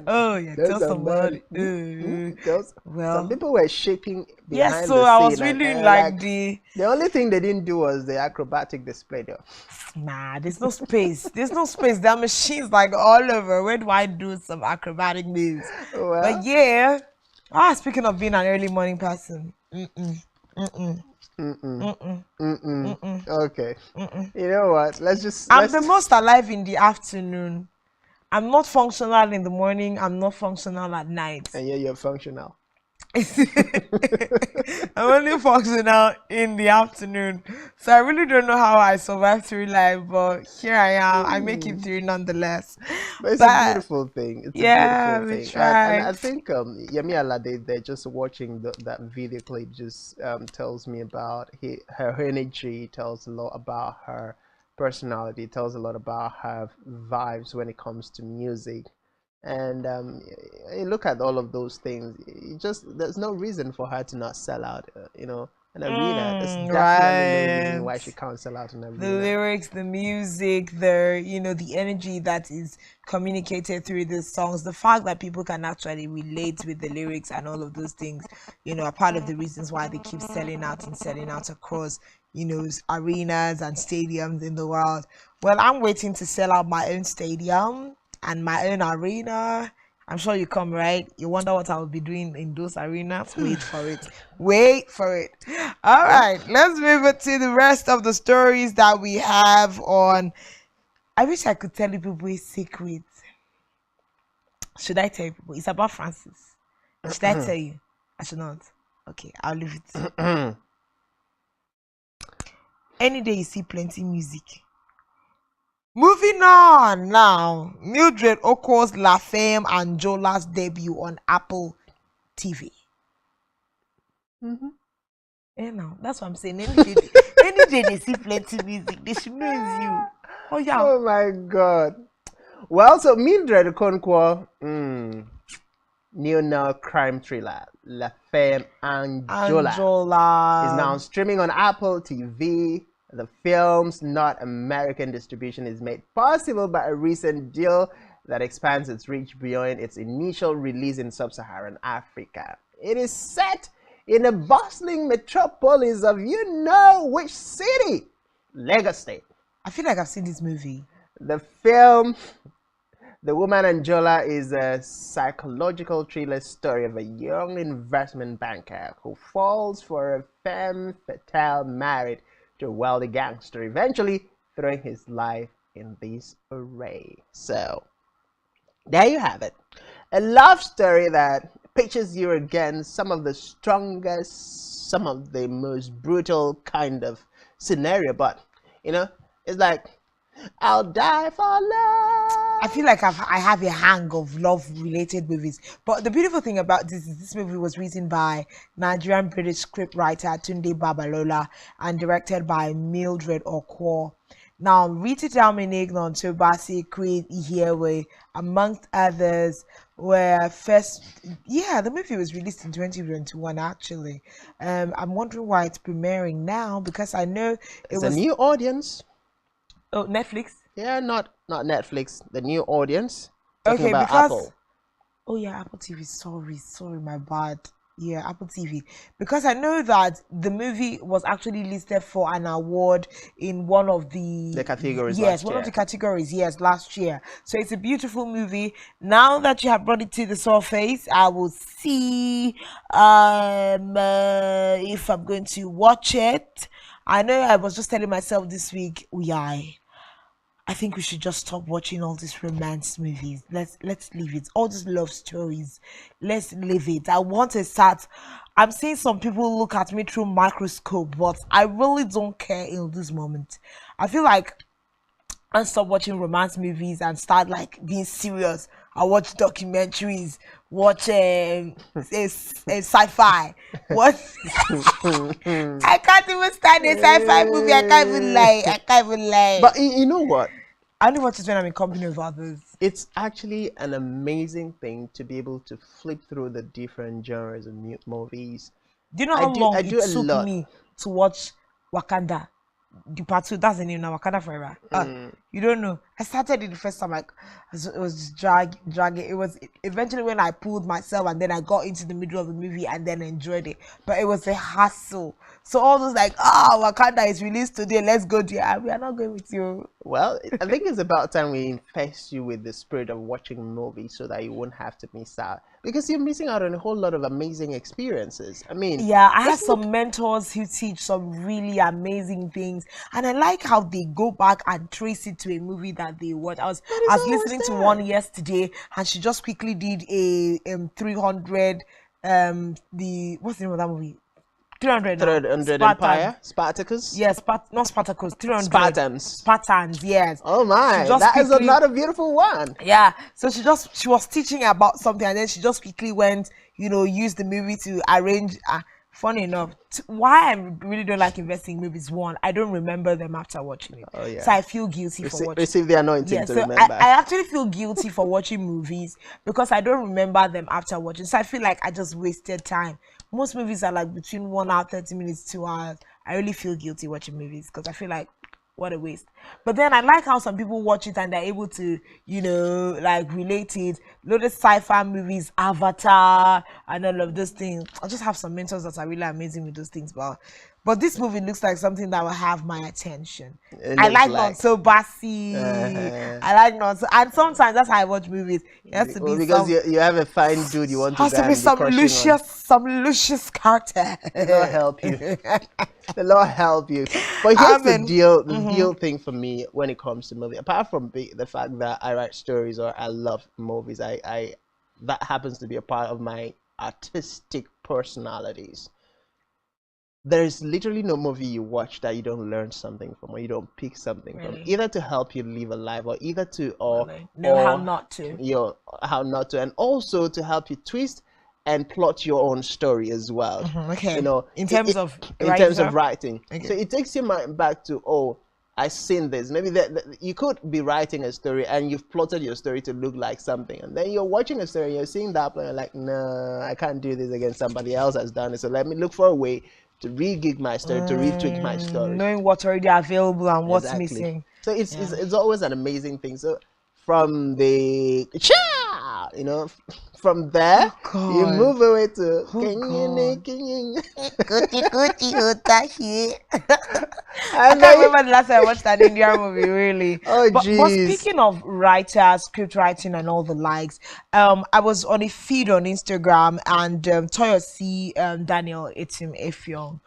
Oh yeah, tell somebody. Well, some people were shaking behind yes, so the I was scene really and, like the only thing they didn't do was the acrobatic display though. nah, there's no space. There's no space. There are machines like all over. Where do I do some acrobatic moves? Well, But yeah. Speaking of being an early morning person. Okay. You know what? I'm the most alive in the afternoon. I'm not functional in the morning. I'm not functional at night. And yeah, you're functional. I'm only functional in the afternoon. So I really don't know how I survive through life, but here I am. I make it through nonetheless. But it's a beautiful thing. It's yeah, a beautiful we thing. tried. And I think Yemi Alade, they're just watching that video clip just tells me about her energy, tells a lot about her personality, tells a lot about her vibes when it comes to music. And you look at all of those things, there's no reason for her to not sell out, an arena. There's definitely no reason why she can't sell out an arena. The lyrics, the music, the energy that is communicated through these songs, the fact that people can actually relate with the lyrics and all of those things, are part of the reasons why they keep selling out across, arenas and stadiums in the world. Well, I'm waiting to sell out my own stadium and my own arena. I'm sure you come, right? You wonder what I'll be doing in those arenas. Wait for it. Wait for it. All right, let's move it to the rest of the stories that we have on. I wish I could tell you people a secret. Should I tell you people? It's about Francis. Should I tell you? I should not. Okay, I'll leave it to you. Any day you see plenty music. Moving on now, Mildred Oko's La Femme and Jola's debut on Apple TV. That's what I'm saying. Any day they see plenty music, they should know it's you. Oh yeah. Oh my God. Well, so Mildred Okonkwo, neo crime thriller La Femme and Jola is now streaming on Apple TV. The film's North American distribution is made possible by a recent deal that expands its reach beyond its initial release in sub-Saharan Africa. It is set in a bustling metropolis of which city? Lagos State. I feel like I've seen this movie. The film, The Woman and Jola, is a psychological thriller story of a young investment banker who falls for a femme fatale married to a wealthy gangster, eventually throwing his life in disarray. So, there you have it. A love story that pictures you against some of the strongest, some of the most brutal kind of scenario, but, it's like, I'll die for love. I feel like I have a hang of love-related movies. But the beautiful thing about this is this movie was written by Nigerian-British scriptwriter Tunde Babalola and directed by Mildred Okwo. Now, Rita Dominic, Nontobasi, Creed Ihewe, amongst others, were first... Yeah, the movie was released in 2021, actually. I'm wondering why it's premiering now, because I know it's a new audience. Oh, Netflix? Yeah, not Netflix. The new audience. Okay, about because Apple. Oh yeah, Apple TV. Sorry, my bad. Yeah, Apple TV. Because I know that the movie was actually listed for an award in one of the categories. Yes, one of the categories. Yes, last year. So it's a beautiful movie. Now that you have brought it to the surface, I will see if I'm going to watch it. I know I was just telling myself this week, I I think we should just stop watching all these romance movies. Let's leave it. All these love stories. Let's leave it. I want to start. I'm seeing some people look at me through microscope, but I really don't care in this moment. I feel like I stop watching romance movies and start like being serious. I watch documentaries, watch a sci-fi. What? I can't even stand a sci-fi movie. I can't even lie. But you know what? I only watch it when I'm in company of others. It's actually an amazing thing to be able to flip through the different genres of movies. Do you know how long it took me to watch Wakanda? The part 2, that's the name now, Wakanda Forever. You don't know. I started it the first time, like it was dragging. It was eventually when I pulled myself and then I got into the middle of the movie and then enjoyed it. But it was a hassle. So all those like, Wakanda is released today, let's go there. We are not going with you. Well, I think it's about time we infest you with the spirit of watching movies so that you won't have to miss out. Because you're missing out on a whole lot of amazing experiences. I mean, yeah, I have some mentors who teach some really amazing things, and I like how they go back and trace it to a movie that they watch. I was listening to one yesterday, and she just quickly did a 300 what's the name of that movie? 300 Empire? Spartacus? Yes, not Spartacus, 300 Spartans, yes. Oh my, that is another beautiful one. Yeah, so she was teaching about something, and then she just quickly went, used the movie to arrange. Funny enough, why I really don't like investing in movies, one, I don't remember them after watching it. Oh, yeah. So I feel guilty for watching. Receive the anointing to remember. I actually feel guilty for watching movies because I don't remember them after watching. So I feel like I just wasted time. Most movies are like between 1 hour, 30 minutes, 2 hours. I really feel guilty watching movies because I feel like, what a waste. But then I like how some people watch it and they're able to, like relate it. Loads of sci-fi movies, Avatar, and all of those things. I just have some mentors that are really amazing with those things. But this movie looks like something that will have my attention. I like Not So Bossy. I like Not So, and sometimes that's how I watch movies. It has to be because you have a fine dude you want to has to be some Lucius Carter. The Lord help you. The Lord help you. But here's the deal thing for me when it comes to movies. Apart from the fact that I write stories or I love movies, I that happens to be a part of my artistic personalities. There is literally no movie you watch that you don't learn something from, or you don't pick something from, either to help you live a life, or either to how not to. How not to, and also to help you twist and plot your own story as well. Okay. In terms of writing. Okay. So it takes your mind back to, I've seen this. Maybe you could be writing a story and you've plotted your story to look like something, and then you're watching a story and you're seeing that and you're like, no, I can't do this again. Somebody else has done it. So let me look for a way to re-gig my story, to retweak my story. Knowing what's already available and what's missing. So it's always an amazing thing. So from the from there you move away to I can't remember the last time I watched that Indian movie, really. But speaking of writers, script writing and all the likes, I was on a feed on Instagram, and Toyosi Daniel Etim Effiong,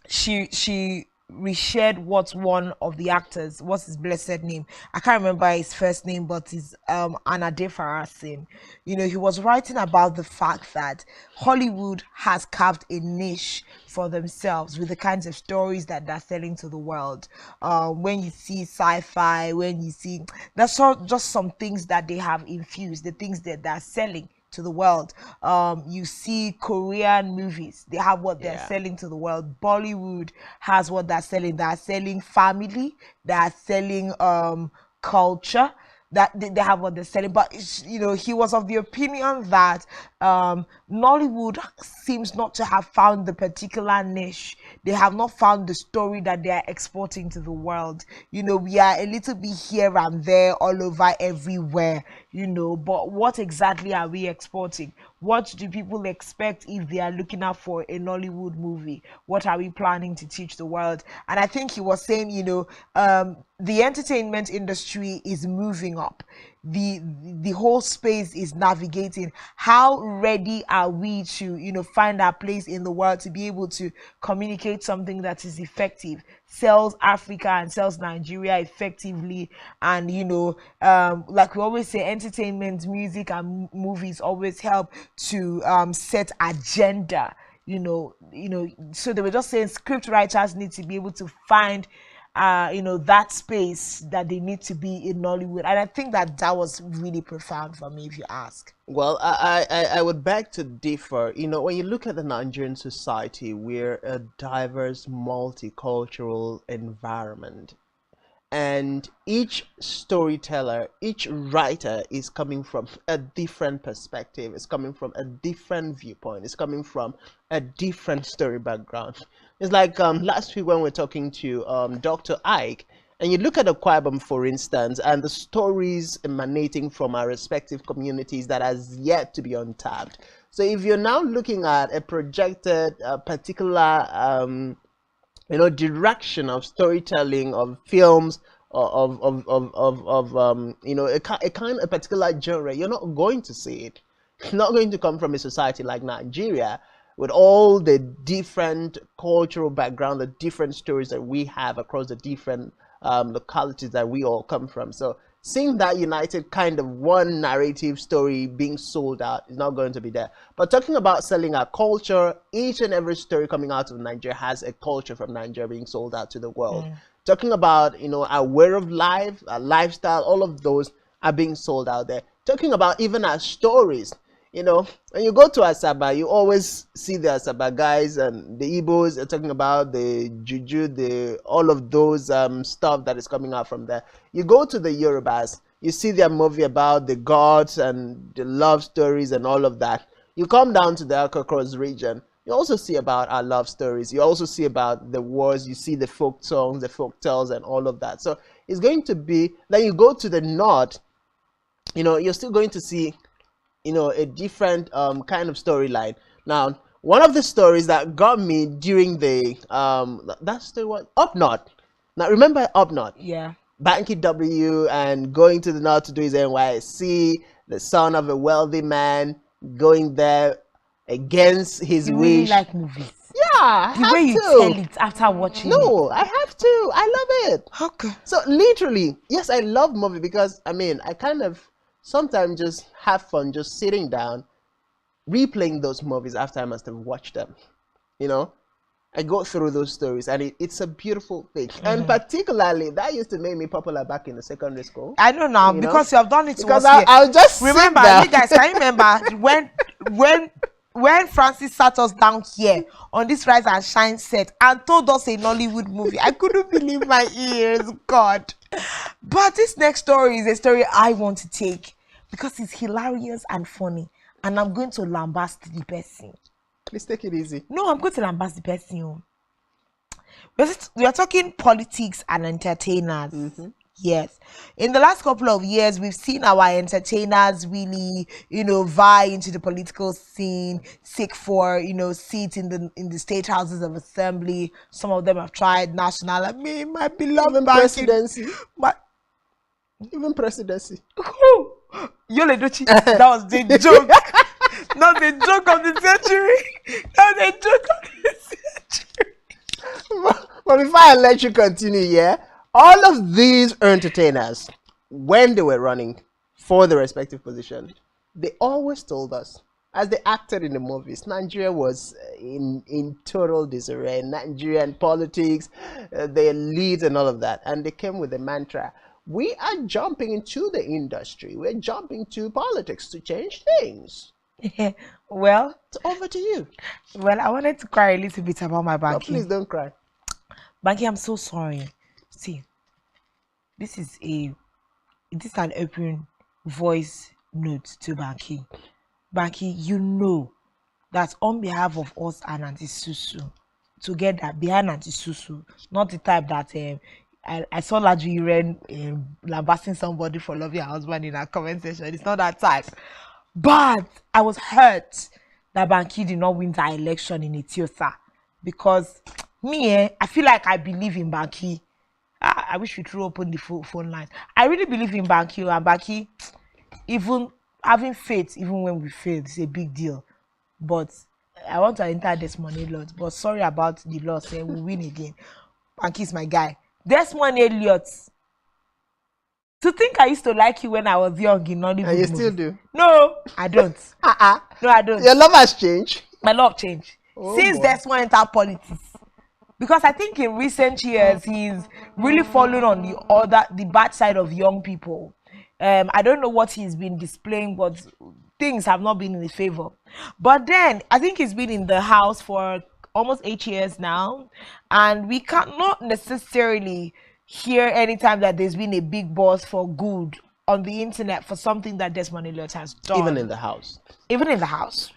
she reshared what one of the actors, what's his blessed name, I can't remember his first name, but it's Anade Farasin. He was writing about the fact that Hollywood has carved a niche for themselves with the kinds of stories that they're selling to the world. When you see sci-fi, when you see, that's just some things that they have infused, the things that they're selling to the world. You see Korean movies, they have what they're selling to the world. Bollywood has what they're selling. They're selling family, they're selling culture, that they have what they're selling. But he was of the opinion that Nollywood seems not to have found the particular niche. They have not found the story that they are exporting to the world. We are a little bit here and there, all over, everywhere, but what exactly are we exporting? What do people expect if they are looking out for a Nollywood movie? What are we planning to teach the world? And I think he was saying, the entertainment industry is moving up. the whole space is navigating. How ready are we to find our place in the world to be able to communicate something that is effective, sells Africa and sells Nigeria effectively, and like we always say, entertainment, music, and movies always help to set agenda. So they were just saying script writers need to be able to find that space that they need to be in Nollywood. And I think that was really profound for me, if you ask. Well, I would beg to differ. When you look at the Nigerian society, we're a diverse, multicultural environment. And each storyteller, each writer is coming from a different perspective. It's coming from a different viewpoint. It's coming from a different story background. It's like last week when we were talking to Dr. Ike, and you look at Akwabam, for instance, and the stories emanating from our respective communities that has yet to be untapped. So if you're now looking at a projected particular direction of storytelling, of films, of a particular genre, you're not going to see it. It's not going to come from a society like Nigeria, with all the different cultural background, the different stories that we have across the different localities that we all come from. So seeing that united kind of one narrative story being sold out is not going to be there. But talking about selling our culture, each and every story coming out of Nigeria has a culture from Nigeria being sold out to the world. Talking about our way of life, our lifestyle, all of those are being sold out there. Talking about even our stories. When you go to Asaba, you always see the Asaba guys and the Igbos are talking about the juju, all of those stuff that is coming out from there. You go to the Yorubas, you see their movie about the gods and the love stories and all of that. You come down to the Akwa Cross region, you also see about our love stories. You also see about the wars. You see the folk songs, the folk tales, and all of that. So it's going to be, then you go to the north, you're still going to see a different kind of storyline. Now, one of the stories that got me during the that story was Up North. Now, remember Up North? Yeah. Banky W and going to the north to do his NYSC, the son of a wealthy man going there against his wish. Really like movies. Yeah, the way you tell it after watching it. No, I have to. I love it. Okay. So literally, yes, I love movie because I kind of sometimes just have fun just sitting down, replaying those movies after I must have watched them. I go through those stories and it's a beautiful thing. And particularly, that used to make me popular back in the secondary school. I know now, because you have done it because I'll just remember, you guys, can you remember when Francis sat us down here on this Rise and Shine set and told us a Nollywood movie? I couldn't believe my ears, God. But this next story is a story I want to take because it's hilarious and funny, and I'm going to lambast the person. Please take it easy. No, I'm going to lambast the person. We are talking politics and entertainers. Yes. In the last couple of years, we've seen our entertainers really, vie into the political scene, seek for, seats in the state houses of assembly. Some of them have tried national. My beloved presidency. Even presidency. Yole Dochi. That was the joke. Not the joke of the century. Not the joke of the century. But before I let you continue, all of these entertainers, when they were running for the respective position, they always told us, as they acted in the movies, Nigeria was in total disarray. Nigerian politics, the elite and all of that. And they came with the mantra, we are jumping into the industry. We're jumping to politics to change things. Well, it's over to you. Well, I wanted to cry a little bit about my Banky. No, please don't cry. Banky, I'm so sorry. See, this is an open voice note to Banky. Banky, you know that on behalf of us and Auntie Susu, together behind Auntie Susu, not the type that I saw Laju Iren lambasting somebody for loving her husband in her comment section. It's not that type. But I was hurt that Banky did not win that election in Etiosa because me, I feel like I believe in Banky. I wish we threw open the phone lines. I really believe in Banky, and Banky, even having faith, even when we fail, it's a big deal. But I want to enter Desmond Elliott, but sorry about the loss. We'll win again. Banky is my guy. Desmond Elliott. To think I used to like you when I was young in Nollywood. And you still do? No, I don't. No, I don't. Your love has changed? My love changed. Since Desmond entered politics. Because I think in recent years, he's really fallen on the bad side of young people. I don't know what he's been displaying, but things have not been in his favor. But then, I think he's been in the house for almost 8 years now. And we cannot necessarily hear anytime that there's been a big boss for good on the internet for something that Desmond Elliott has done. Even in the house. Even in the house.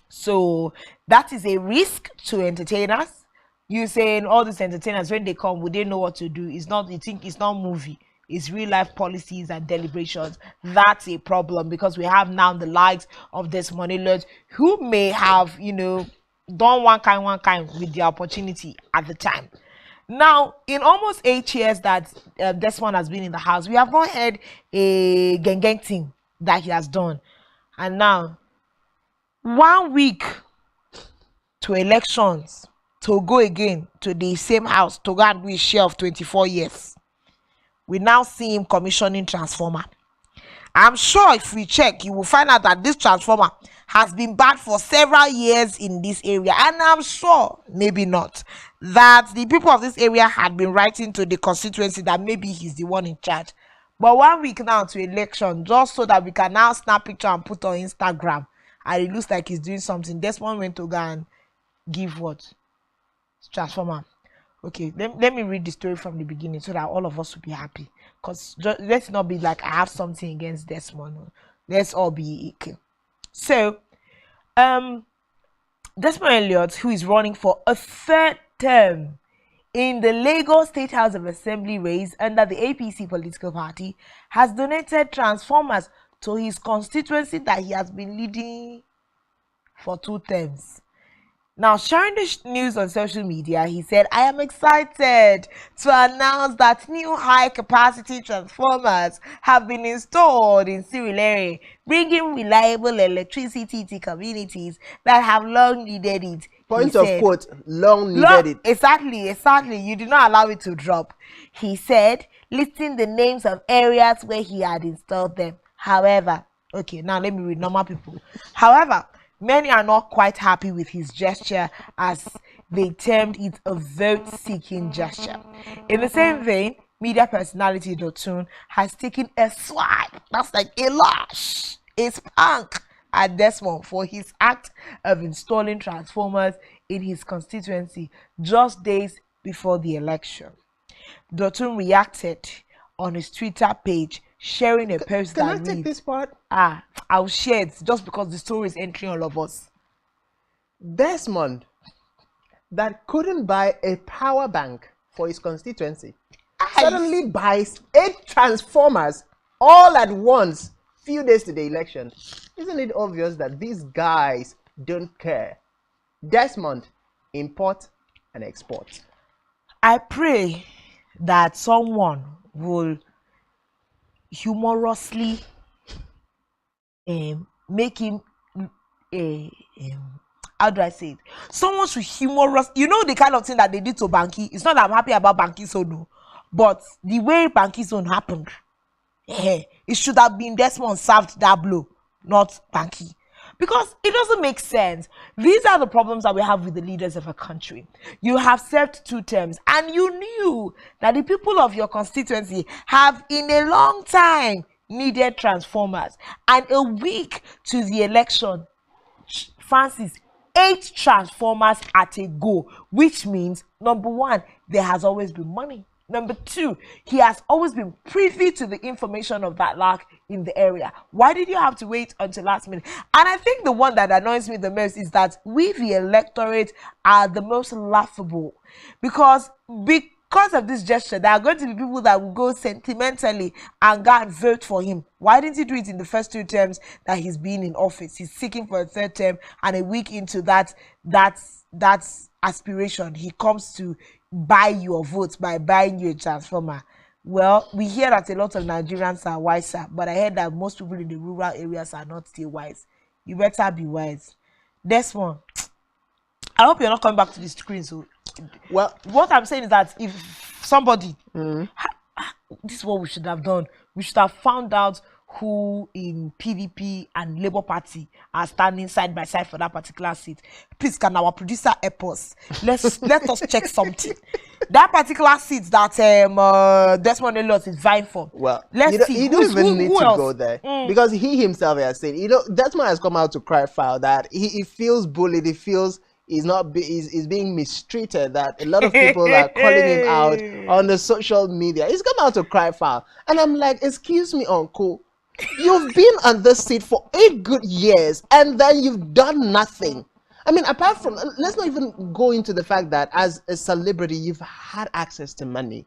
So, that is a risk to entertainers. You saying all these entertainers, when they come, would they know what to do? It's not, you think it's not movie. It's real life policies and deliberations. That's a problem because we have now the likes of Desmond Elliott who may have, you know, done one kind with the opportunity at the time. Now, in almost 8 years that Desmond has been in the house, we have not heard a gang thing that he has done. And now, 1 week to elections, to go again to the same house to go and do a share of 24 years. We now see him commissioning transformer. I'm sure if we check, you will find out that this transformer has been bad for several years in this area. And I'm sure, maybe not, that the people of this area had been writing to the constituency that maybe he's the one in charge. But 1 week now to election, just so that we can now snap picture and put on Instagram, and it looks like he's doing something. Desmond went to go and give what? Transformer. Okay, let me read the story from the beginning so that all of us will be happy. Because let's not be like I have something against Desmond. Let's all be okay. So, Desmond Elliott, who is running for a third term in the Lagos State House of Assembly race under the APC political party, has donated transformers to his constituency that he has been leading for 2 terms. Now, sharing the news on social media, he said, I am excited to announce that new high-capacity transformers have been installed in Surulere, bringing reliable electricity to communities that have long needed it. Point of quote, long needed it. Exactly. You did not allow it to drop. He said, listing the names of areas where he had installed them. However, okay, now let me read normal people. However, many are not quite happy with his gesture, as they termed it a vote-seeking gesture. In the same vein, media personality Dotun has taken a swipe, that's like a lash, a spank at Desmond for his act of installing transformers in his constituency just days before the election. Dotun reacted on his Twitter page, sharing a post that reads, take this part? I'll share it just because the story is entering all of us. Desmond, that couldn't buy a power bank for his constituency, suddenly buys 8 transformers all at once, few days to the election. Isn't it obvious that these guys don't care? Desmond, import and export. I pray that someone will humorously make him how do I say it? Someone should humorous, you know, the kind of thing that they did to Banky. It's not that I'm happy about Banky's own, but the way Banky's own happened, it should have been Desmond served that blow, not Banky. Because it doesn't make sense. These are the problems that we have with the leaders of a country. You have served 2 terms and you knew that the people of your constituency have in a long time needed transformers. And a week to the election, Francis, 8 transformers at a go, which means, number 1, there has always been money. Number 2, he has always been privy to the information of that lack in the area. Why did you have to wait until last minute? And I think the one that annoys me the most is that we, the electorate, are the most laughable. Because of this gesture, there are going to be people that will go sentimentally and go and vote for him. Why didn't he do it in the first 2 terms that he's been in office? He's seeking for a 3rd term, and a week into that aspiration, he comes to, buy your votes by buying you a transformer. Well, we hear that a lot of Nigerians are wiser, but I heard that most people in the rural areas are not still wise. You better be wise. This one, I hope you're not coming back to the screen. So, well, what I'm saying is that if somebody, this is what we should have done. We should have found out who in PDP and Labour Party are standing side by side for that particular seat. Please, can our producer help us? Let us check something. That particular seat that Desmond Elliot is vying for. Well, let's see. You don't even need to else? go there because he himself has said, Desmond has come out to cry foul that he feels bullied. He feels he's being mistreated. That a lot of people are calling him out on the social media. He's come out to cry foul, and I'm like, excuse me, uncle. You've been on this seat for 8 good years and then you've done nothing. I mean, apart from, let's not even go into the fact that as a celebrity, you've had access to money.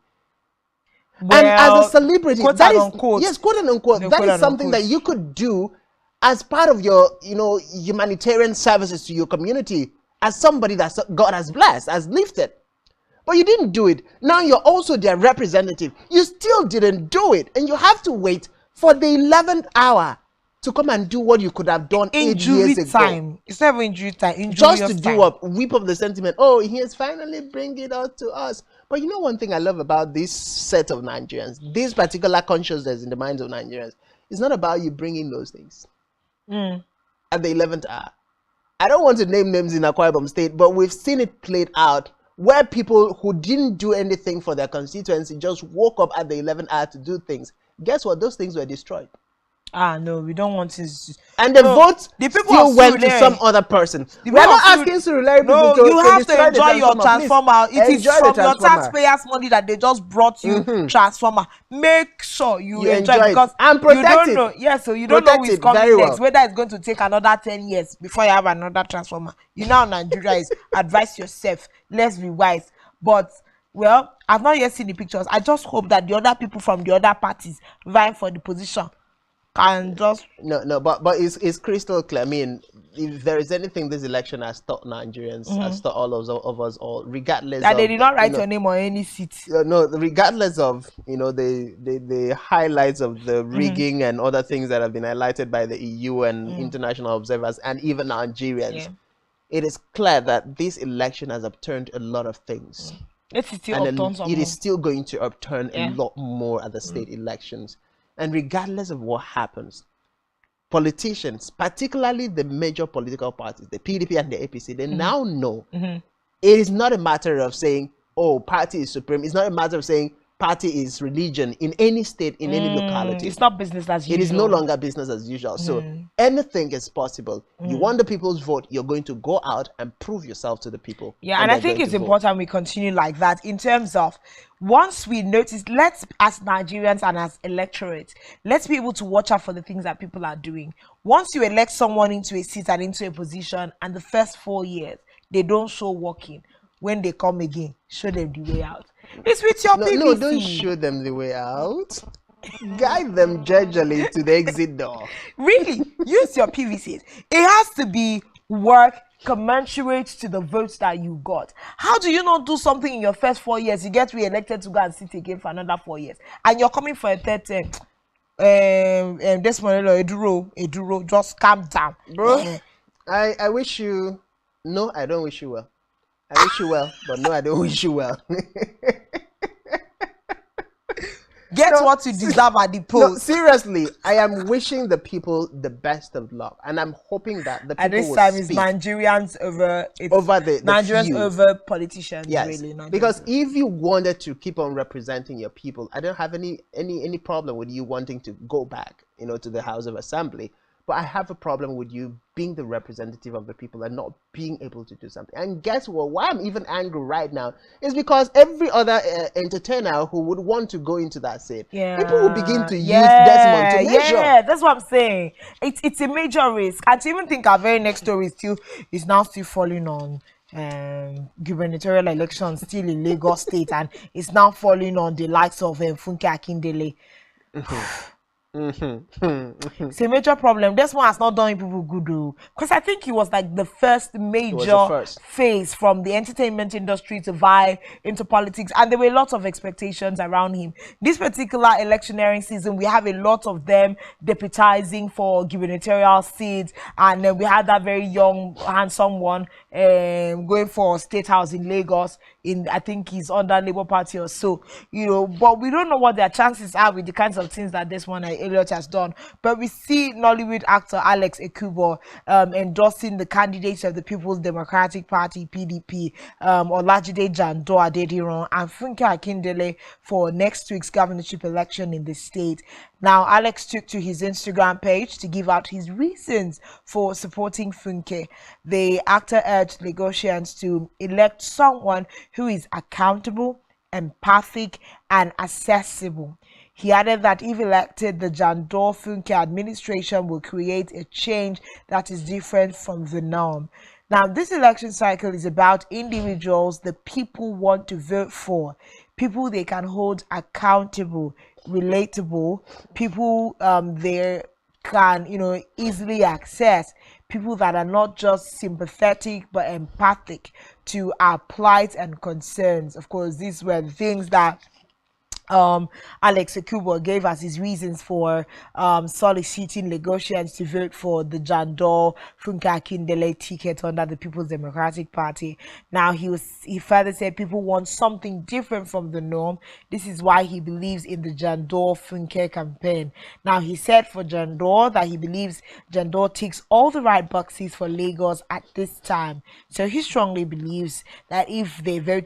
Well, and as a celebrity, that is, unquote, yes, quote and unquote, that is something that you could do as part of your, humanitarian services to your community, as somebody that God has blessed, has lifted. But you didn't do it. Now you're also their representative. You still didn't do it. And you have to wait for the 11th hour to come and do what you could have done 8 years ago. Time. It's never injury time. Just to do up, whip up the sentiment. Oh, he is finally bringing it out to us. But you know one thing I love about this set of Nigerians, this particular consciousness in the minds of Nigerians, it's not about you bringing those things at the 11th hour. I don't want to name names in Akwa Ibom State, but we've seen it played out where people who didn't do anything for their constituency just woke up at the 11th hour to do things. Guess what? Those things were destroyed. No, we don't want to. And the vote still went to some other person. We're not asking Surulere people to you have to enjoy your transformer. It is from your taxpayers' money that they just brought you transformer. Make sure you enjoy it because and protect you don't know. Yes, so you don't know who is coming next. Whether it's going to take another 10 years before you have another transformer. You know, Nigeria is advise yourself. Let's be wise. But well, I've not yet seen the pictures. I just hope that the other people from the other parties vying for the position can just but it's crystal clear. I mean, if there is anything this election has taught Nigerians, has taught all of us all, regardless that they did not write your name on any seat. No, regardless of the highlights of the rigging and other things that have been highlighted by the EU and international observers and even Nigerians, it is clear that this election has upturned a lot of things. It is still going to upturn a lot more at the state elections. And regardless of what happens, politicians, particularly the major political parties, the PDP and the APC, they now know it is not a matter of saying, oh, party is supreme. It's not a matter of saying party is religion in any state, in any locality. It's not business as usual. It is no longer business as usual. So anything is possible. You want the people's vote, you're going to go out and prove yourself to the people. Yeah, and I think it's important we continue like that in terms of once we notice, let's, as Nigerians and as electorate, let's be able to watch out for the things that people are doing. Once you elect someone into a seat and into a position and the first 4 years, they don't show working, when they come again, show them the way out. It's with your PVC. No, don't show them the way out. Guide them gingerly to the exit door. Really? Use your PVCs. It has to be work commensurate to the votes that you got. How do you not do something in your first 4 years? You get re-elected to go and sit again for another 4 years. And you're coming for a third term. Desmond Eduro, just calm down. Bro, I wish you... No, I don't wish you well. I wish you well, but no, I don't wish you well. Get what you deserve at the post. No, seriously, I am wishing the people the best of luck, and I'm hoping that the people at this will time speak. It's Nigerians over the Nigerians few. over politicians. Yes, really, because if you wanted to keep on representing your people, I don't have any problem with you wanting to go back, to the House of Assembly. But I have a problem with you being the representative of the people and not being able to do something. And guess what? Why I'm even angry right now is because every other entertainer who would want to go into that seat, people will begin to use Desmond to measure. Yeah, that's what I'm saying. It's a major risk. And to even think our very next story is now still falling on gubernatorial elections still in Lagos State, and it's now falling on the likes of Funke Akindele. It's a major problem. This one has not done people good though, because I think he was like the first major phase from the entertainment industry to vie into politics, and there were lots of expectations around him. This particular electioneering season, we have a lot of them deputizing for gubernatorial seats, and then we had that very young, handsome one going for State House in Lagos. I think he's under Labour Party or so, but we don't know what their chances are with the kinds of things that this one Elliot has done. But we see Nollywood actor Alex Ekubo endorsing the candidates of the People's Democratic Party (PDP), Olajide Jando Adediran and Funke Akindele for next week's governorship election in the state. Now, Alex took to his Instagram page to give out his reasons for supporting Funke. The actor urged Lagosians to elect someone who is accountable, empathic, and accessible. He added that if elected, the Jandor Funke administration will create a change that is different from the norm. Now, this election cycle is about individuals the people want to vote for, people they can hold accountable, relatable, people they can, easily access, people that are not just sympathetic but empathic to our plight and concerns. Of course, these were the things that Alex Ekubo gave us his reasons for soliciting Lagosians to vote for the Jandor Funke Akindele ticket under the People's Democratic Party. Now, he further said people want something different from the norm. This is why he believes in the Jandor Funke campaign. Now, he said for Jandor that he believes Jandor ticks all the right boxes for Lagos at this time. So he strongly believes that if they were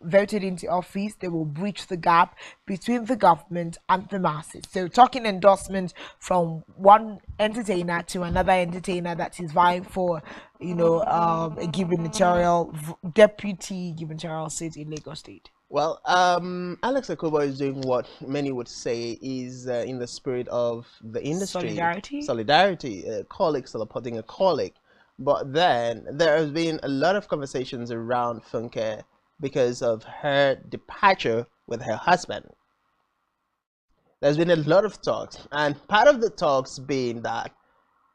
voted into office, they will bridge the gap between the government and the masses. So talking endorsement from one entertainer to another entertainer that is vying for, a deputy gubernatorial seat in Lagos State. Well, Alex Ekubo is doing what many would say is in the spirit of the industry. Solidarity. A colleague supporting a colleague. But then there has been a lot of conversations around Funke because of her departure with her husband. There's been a lot of talks, and part of the talks being that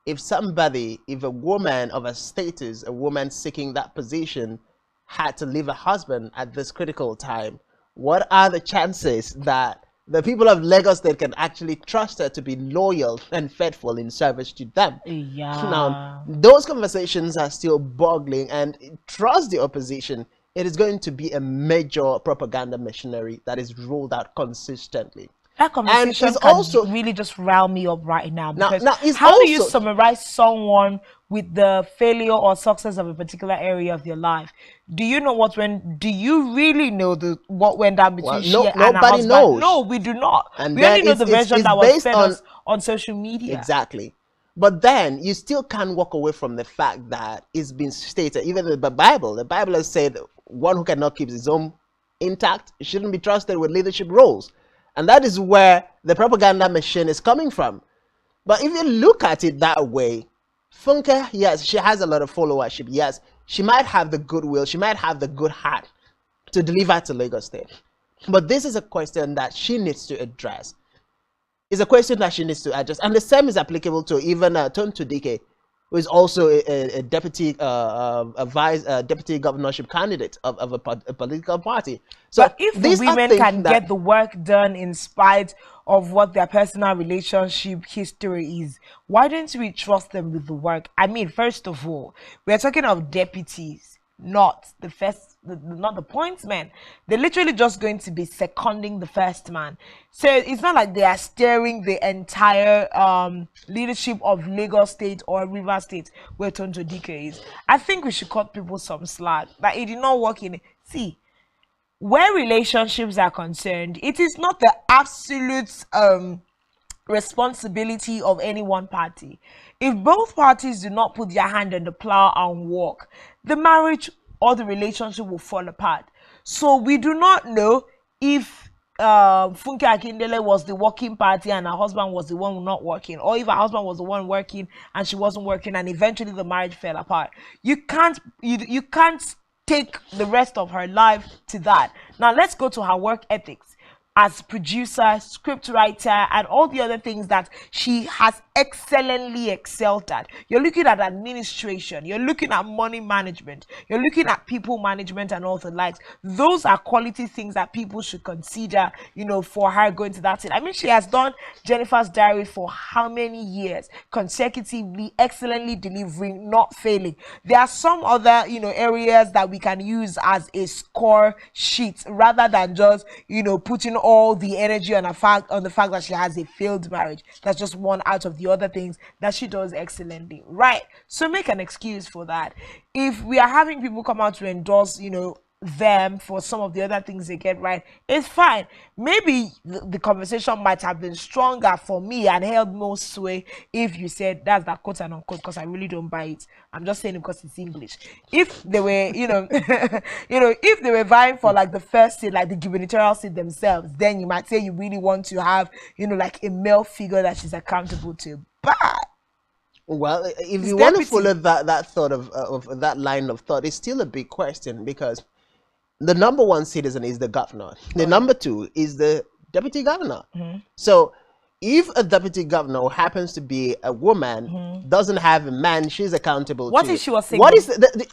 if a woman of a status, a woman seeking that position, had to leave a husband at this critical time, what are the chances that the people of Lagos State can actually trust her to be loyal and faithful in service to them? Yeah. Now, those conversations are still boggling, and trust the opposition. It is going to be a major propaganda machinery that is rolled out consistently. That conversation can also really just rile me up right now. Because how do you summarize someone with the failure or success of a particular area of your life? Do you know what went? Do you really know what went down between she and her husband? Knows. No, we do not. And we only know the version that was fed on social media. Exactly. But then you still can't walk away from the fact that it's been stated, even in the Bible has said one who cannot keep his own intact shouldn't be trusted with leadership roles. And that is where the propaganda machine is coming from. But if you look at it that way, Funke, yes, she has a lot of followership. Yes, she might have the goodwill. She might have the good heart to deliver to Lagos State. But this is a question that she needs to address. It's a question that she needs to address. And the same is applicable to even Tonto Dike, who is also a deputy deputy governorship candidate of a political party. So but if the women can get the work done in spite of what their personal relationship history is, why don't we trust them with the work? I mean, first of all, we're talking of deputies, not the pointsmen. They're literally just going to be seconding the first man. So it's not like they are steering the entire leadership of Lagos State or River State where Tonto Dike is. I think we should cut people some slack. Like, it did not work in. See, where relationships are concerned, it is not the absolute responsibility of any one party. If both parties do not put their hand on the plow and walk, the marriage or the relationship will fall apart. So we do not know if Funke Akindele was the working party and her husband was the one not working, or if her husband was the one working and she wasn't working, and eventually the marriage fell apart. You can't take the rest of her life to that. Now let's go to her work ethics. as producer, script writer, and all the other things that she has excellently excelled at. You're looking at administration, you're looking at money management, you're looking at people management and all the likes. Those are quality things that people should consider, you know, for her going to that thing. I mean, she has done Jennifer's Diary for how many years consecutively, excellently delivering, not failing. There are some other, you know, areas that we can use as a score sheet rather than just, you know, putting all the energy on the fact that she has a failed marriage. That's just one out of the other things that she does excellently, right? So make an excuse for that. If we are having people come out to endorse, you know, them for some of the other things they get right, it's fine. Maybe the conversation might have been stronger for me and held more sway if you said that's that quote and unquote, because I really don't buy it. I'm just saying it because it's English. If they were, you know, if they were vying for like the first seat, like the gubernatorial seat themselves, then you might say you really want to have, you know, like a male figure that she's accountable to. But well, if you want to follow that thought of that line of thought, it's still a big question, because the number one citizen is the governor. The number two is the deputy governor. So if a deputy governor happens to be a woman, doesn't have a man she's accountable to. What if she was single? What is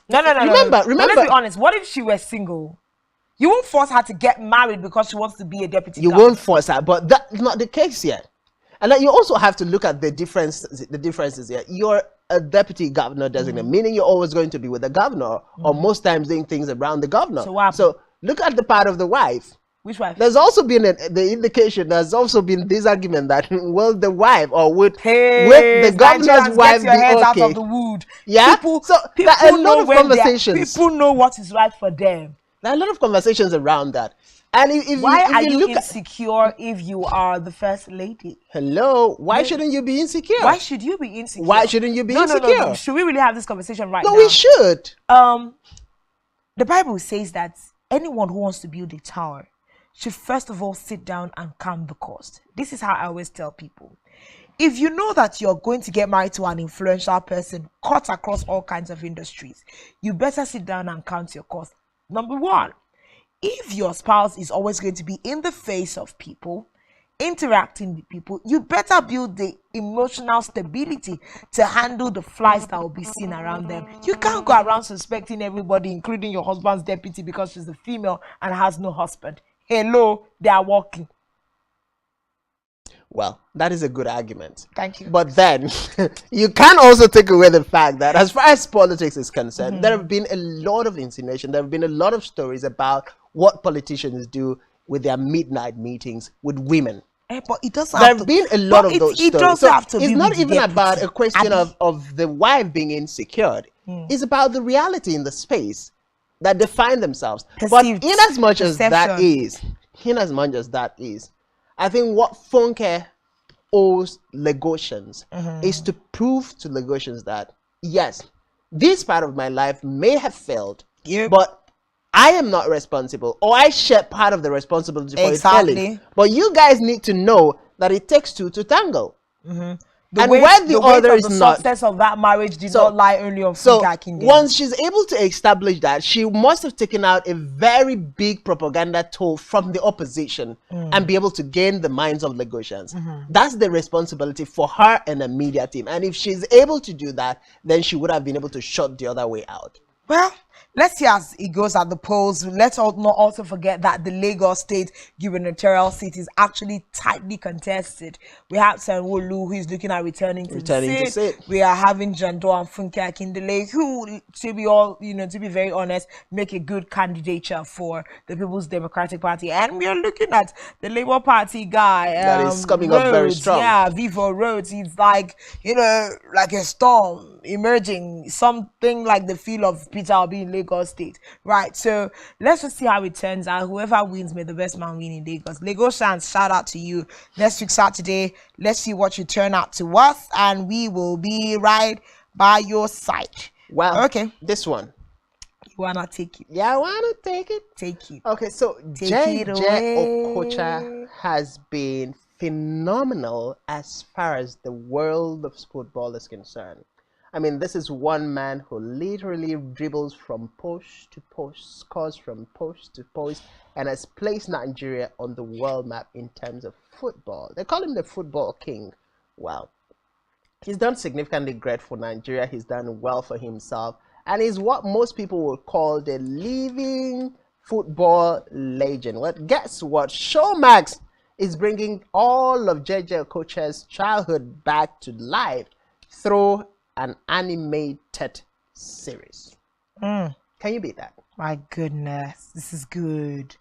no. Remember. Let's be honest. What if she was single? You won't force her to get married because she wants to be a deputy governor. You won't force her, but that's not the case yet. And then you also have to look at the differences here. You're a deputy governor designate, meaning you're always going to be with the governor, or most times doing things around the governor. So look at the part of the wife. Which wife? There's also been the indication, there's also been this argument that, well, the wife, or would the governor's wife be okay? Out of the wood. Yeah? People a lot of conversations. People know what is right for them. There are a lot of conversations around that. And why are you insecure if you are the first lady? Hello, why shouldn't you be insecure? Why should you be insecure? Why shouldn't you be insecure? No. Should we really have this conversation right now? No, we should. The Bible says that anyone who wants to build a tower should first of all sit down and count the cost. This is how I always tell people. If you know that you're going to get married to an influential person cut across all kinds of industries, you better sit down and count your cost. Number one, if your spouse is always going to be in the face of people, interacting with people, you better build the emotional stability to handle the flies that will be seen around them. You can't go around suspecting everybody, including your husband's deputy, because she's a female and has no husband. Hello, they are walking. Well, that is a good argument. Thank you. But then, you can also take away the fact that as far as politics is concerned, there have been a lot of insinuation, there have been a lot of stories about what politicians do with their midnight meetings with women. But it doesn't there have been a lot of those stories. So it's not even about a question of the wife being insecure. It's about the reality in the space that define themselves. But in as much as that is, I think what Funke owes Lagosians is to prove to Lagosians that, yes, this part of my life may have failed, but I am not responsible, or I share part of the responsibility for its failing. But you guys need to know that it takes two to tango. And when the other is not, the success of that marriage did not lie only on Funke Akindele. Once she's able to establish that, she must have taken out a very big propaganda toll from the opposition and be able to gain the minds of Lagosians. That's the responsibility for her and the media team. And if she's able to do that, then she would have been able to shut the other way out. Well, let's see as it goes at the polls. Let's not also forget that the Lagos State gubernatorial seat is actually tightly contested. We have Sanwo-Olu, who is looking at returning to the seat. We are having Jando and Funke Akindele, who, to be very honest, make a good candidature for the People's Democratic Party. And we are looking at the Labour Party guy. That is coming up very strong. Yeah, Vivo Rhodes. He's like, like a storm emerging, something like the feel of Peter Obi in Lagos State, right? So let's just see how it turns out. Whoever wins, may the best man win in Lagos. Lagosians, shout out to you. Next week Saturday, let's see what you turn out to us, and we will be right by your side. Well, okay, this one, you wanna take it? Yeah, I wanna take it. Take it. Okay, so JJ Okocha has been phenomenal as far as the world of football is concerned. I mean, this is one man who literally dribbles from post to post, scores from post to post, and has placed Nigeria on the world map in terms of football. They call him the football king. Well, he's done significantly great for Nigeria. He's done well for himself, and he's what most people would call the living football legend. Well, guess what? Showmax is bringing all of JJ Okocha's childhood back to life through an animated series. Can you beat that? My goodness, this is good.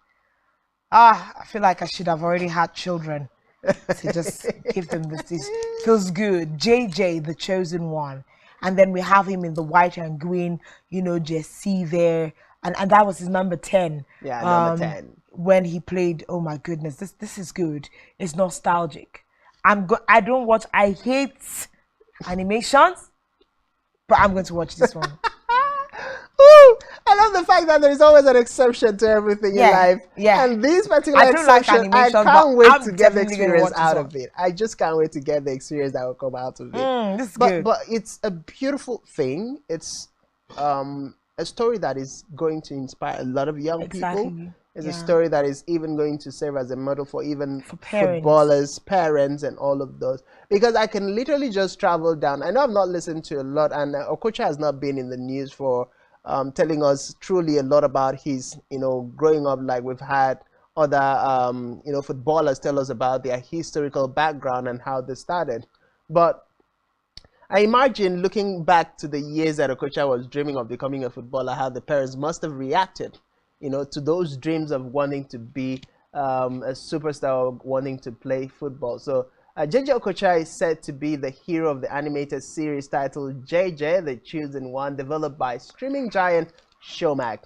I feel like I should have already had children to just give them this. This feels good. JJ, the chosen one. And then we have him in the white and green, jersey there. And that was his number 10. Yeah, number 10. When he played. Oh my goodness, this is good. It's nostalgic. I hate animations, but I'm going to watch this one. Ooh, I love the fact that there is always an exception to everything in life. Yeah. And this particular exception, I can't wait to get the experience out of it. I just can't wait to get the experience that will come out of it. This is good. But it's a beautiful thing. It's a story that is going to inspire a lot of young people. It's a story that is even going to serve as a model for even footballers, parents, and all of those. Because I can literally just travel down. I know I've not listened to a lot, and Okocha has not been in the news for telling us truly a lot about his, growing up. Like we've had other, footballers tell us about their historical background and how they started. But I imagine looking back to the years that Okocha was dreaming of becoming a footballer, how the parents must have reacted, to those dreams of wanting to be a superstar, wanting to play football. So JJ Okocha is said to be the hero of the animated series titled JJ, the Chosen One, developed by streaming giant Showmax.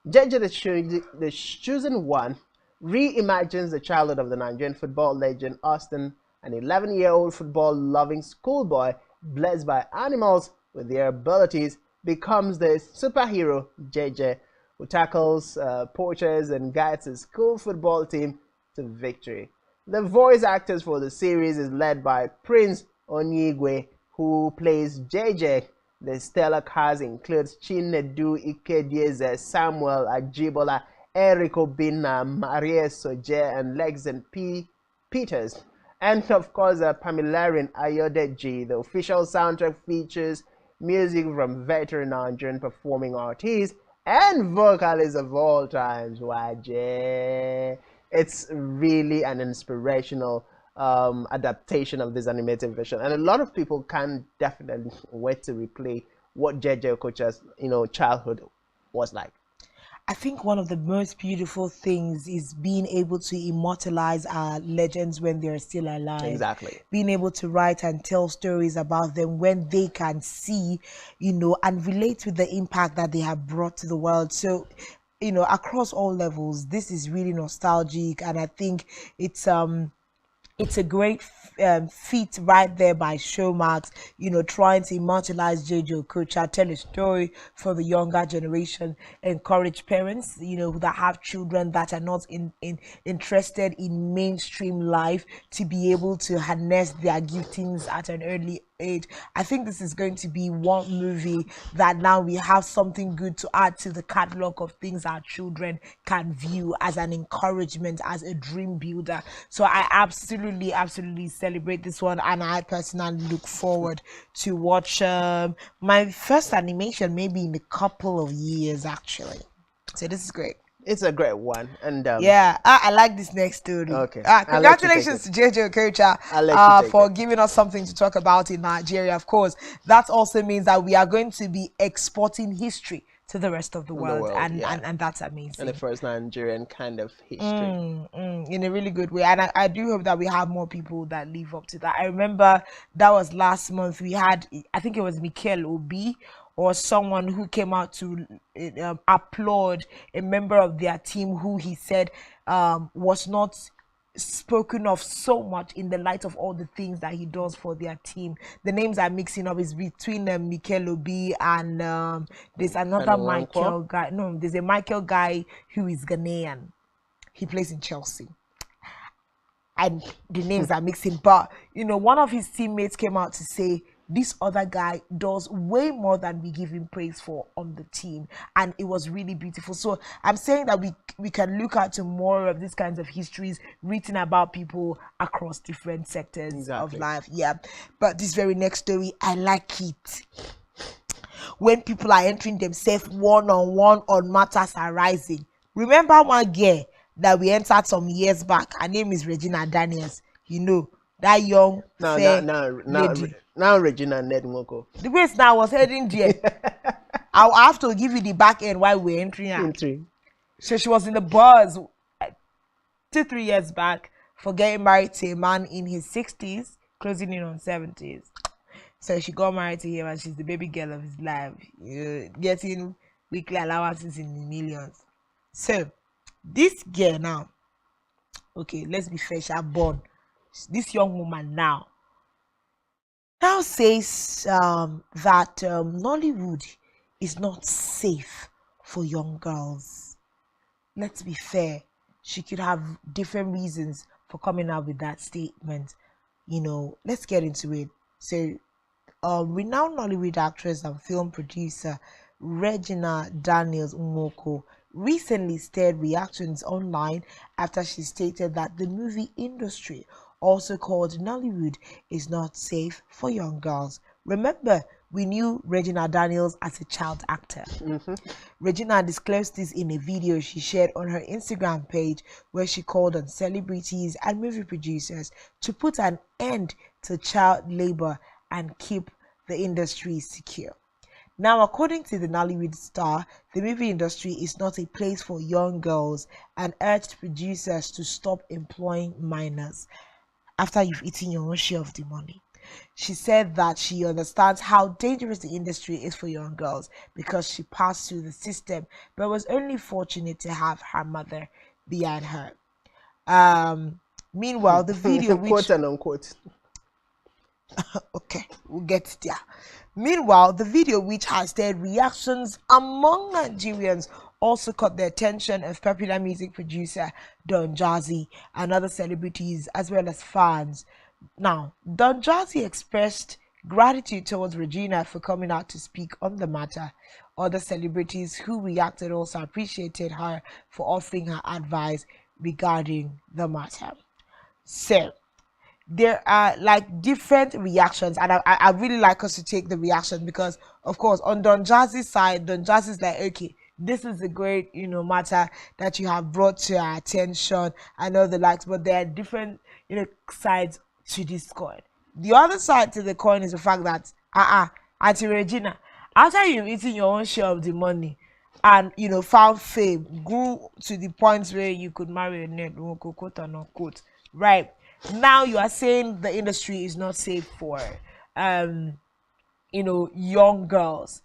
JJ, the Chosen One, reimagines the childhood of the Nigerian football legend Austin, an 11-year-old football-loving schoolboy blessed by animals with their abilities, becomes the superhero JJ, who tackles, poachers, and guides his school football team to victory. The voice actors for the series is led by Prince Onyigwe, who plays JJ. The stellar cast includes Chinedu Ikedieze, Samuel Ajibola, Eric Obinna, Maria Soje, and Lexan P. Peters. And of course, Pamilarin Ayodeji. The official soundtrack features music from veteran Nigerian performing artists and vocalists of all times. Waje. It's really an inspirational adaptation of this animated version, and a lot of people can definitely wait to replay what JJ Okocha's childhood was like. I think one of the most beautiful things is being able to immortalize our legends when they're still alive. Exactly. Being able to write and tell stories about them when they can see, and relate with the impact that they have brought to the world. So, across all levels, this is really nostalgic, and I think it's a great feat right there by Showmax, trying to immortalize JJ Okocha, tell a story for the younger generation, encourage parents, that have children that are not interested in mainstream life to be able to harness their giftings at an early age. I think this is going to be one movie that now we have something good to add to the catalog of things our children can view as an encouragement, as a dream builder. So I absolutely celebrate this one, and I personally look forward to watch my first animation maybe in a couple of years actually. So this is great. It's a great one, and I like this next story. Okay, congratulations to JJ Okocha for giving us something to talk about in Nigeria. Of course, that also means that we are going to be exporting history to the rest of the world, and that's amazing. And the first Nigerian kind of history in a really good way, and I do hope that we have more people that live up to that. I remember that was last month. We had, I think it was Mikel Obi or someone who came out to applaud a member of their team who he said was not spoken of so much in the light of all the things that he does for their team. The names are mixing up. It's between Mikel Obi and there's another Michael guy. No, there's a Michael guy who is Ghanaian. He plays in Chelsea. And the names are mixing. But, one of his teammates came out to say, this other guy does way more than we give him praise for on the team, and it was really beautiful. So I'm saying that we can look at more of these kinds of histories written about people across different sectors of life. Yeah, but this very next story, I like it. When people are entering themselves one-on-one on matters arising. Remember one girl that we entered some years back? Her name is Regina Daniels. You know, that young fair lady. Now Regina Nedmoko. The way now was heading there. I'll have to give you the back end while we're entering her. So she was in the buzz 2-3 years back for getting married to a man in his 60s, closing in on 70s. So she got married to him and she's the baby girl of his life, getting weekly allowances in the millions. So this girl now, okay, let's be fair, she was born. This young woman now says that Nollywood is not safe for young girls. Let's be fair, she could have different reasons for coming out with that statement. You know, let's get into it. So renowned Nollywood actress and film producer Regina Daniels Umoko recently stirred reactions online after she stated that the movie industry, also called Nollywood, is not safe for young girls. Remember, we knew Regina Daniels as a child actor. Regina disclosed this in a video she shared on her Instagram page, where she called on celebrities and movie producers to put an end to child labor and keep the industry secure. Now, according to the Nollywood star, the movie industry is not a place for young girls and urged producers to stop employing minors after you've eaten your own share of the money. She said that she understands how dangerous the industry is for young girls because she passed through the system, but was only fortunate to have her mother behind her. Meanwhile, the video which... quote and unquote. Okay, we'll get there. Meanwhile, the video, which has stirred reactions among Nigerians, also caught the attention of popular music producer Don Jazzy and other celebrities as well as fans. Now, Don Jazzy expressed gratitude towards Regina for coming out to speak on the matter. Other celebrities who reacted also appreciated her for offering her advice regarding the matter. So, there are like different reactions, and I really like us to take the reaction because, of course, on Don Jazzy's side, Don Jazzy's like, okay, this is a great, matter that you have brought to our attention. I know the likes, but there are different, sides to this coin. The other side to the coin is the fact that, Auntie Regina, after you've eaten your own share of the money and, found fame, grew to the point where you could marry a net, quote or not quote, right? Now you are saying the industry is not safe for, young girls.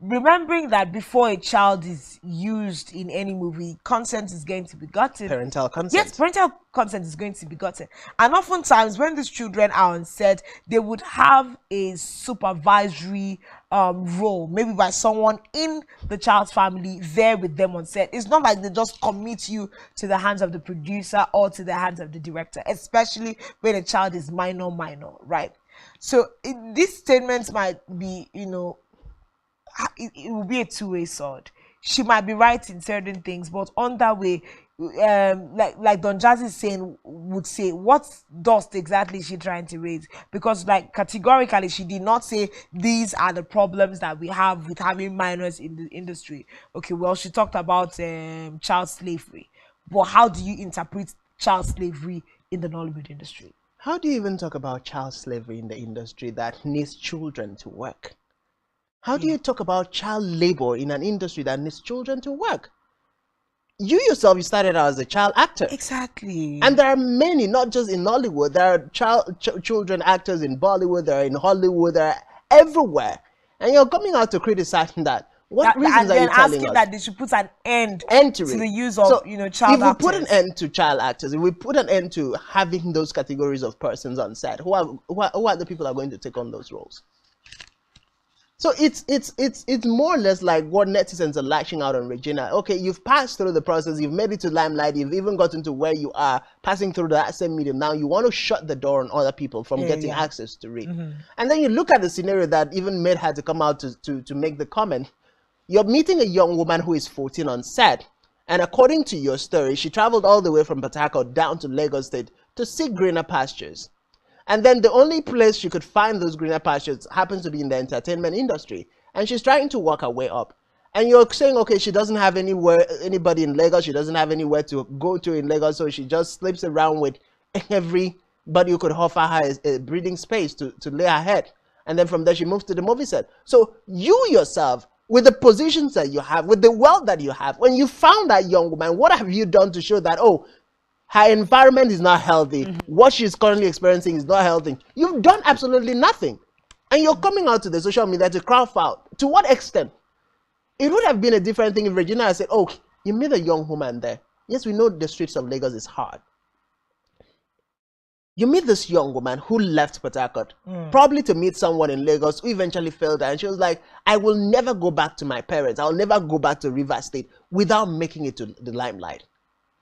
Remembering that before a child is used in any movie, consent is going to be gotten. Parental consent. Yes, parental consent is going to be gotten. And oftentimes when these children are on set, they would have a supervisory role, maybe by someone in the child's family there with them on set. It's not like they just commit you to the hands of the producer or to the hands of the director, especially when a child is minor, right? So these statements might be, it will be a two-way sword. She might be right in certain things, but on that way, like Don Jazzy would say, what dust exactly is she trying to raise? Because categorically, she did not say these are the problems that we have with having minors in the industry. Okay, well, she talked about child slavery, but how do you interpret child slavery in the Nollywood industry? How do you even talk about child slavery in the industry that needs children to work? How do you talk about child labor in an industry that needs children to work? You yourself, you started out as a child actor. Exactly. And there are many, not just in Nollywood. There are children actors in Bollywood, there are in Hollywood, there are everywhere. And you're coming out to criticize that. What reasons are you telling us? And asking that they should put an end to the use of, child actors. If we put an end to child actors, if we put an end to having those categories of persons on set, who are the people who are going to take on those roles? So it's more or less like what netizens are lashing out on Regina. Okay, you've passed through the process, you've made it to limelight, you've even gotten to where you are, passing through that same medium. Now you want to shut the door on other people from getting access to read. And then you look at the scenario that even made her to come out to make the comment. You're meeting a young woman who is 14 on set, and according to your story, she traveled all the way from Port Harcourt down to Lagos State to seek greener pastures. And then the only place she could find those greener pastures happens to be in the entertainment industry. And she's trying to work her way up. And you're saying, okay, she doesn't have anybody in Lagos. She doesn't have anywhere to go to in Lagos. So she just sleeps around with everybody who could offer her a breathing space to lay her head. And then from there, she moves to the movie set. So you yourself, with the positions that you have, with the wealth that you have, when you found that young woman, what have you done to show that, oh, her environment is not healthy. What she's currently experiencing is not healthy. You've done absolutely nothing. And you're coming out to the social media to crowd out. To what extent? It would have been a different thing if Regina had said, oh, you met a young woman there. Yes, we know the streets of Lagos is hard. You meet this young woman who left Port Harcourt, probably to meet someone in Lagos who eventually failed her. And she was like, I will never go back to my parents. I'll never go back to River State without making it to the limelight.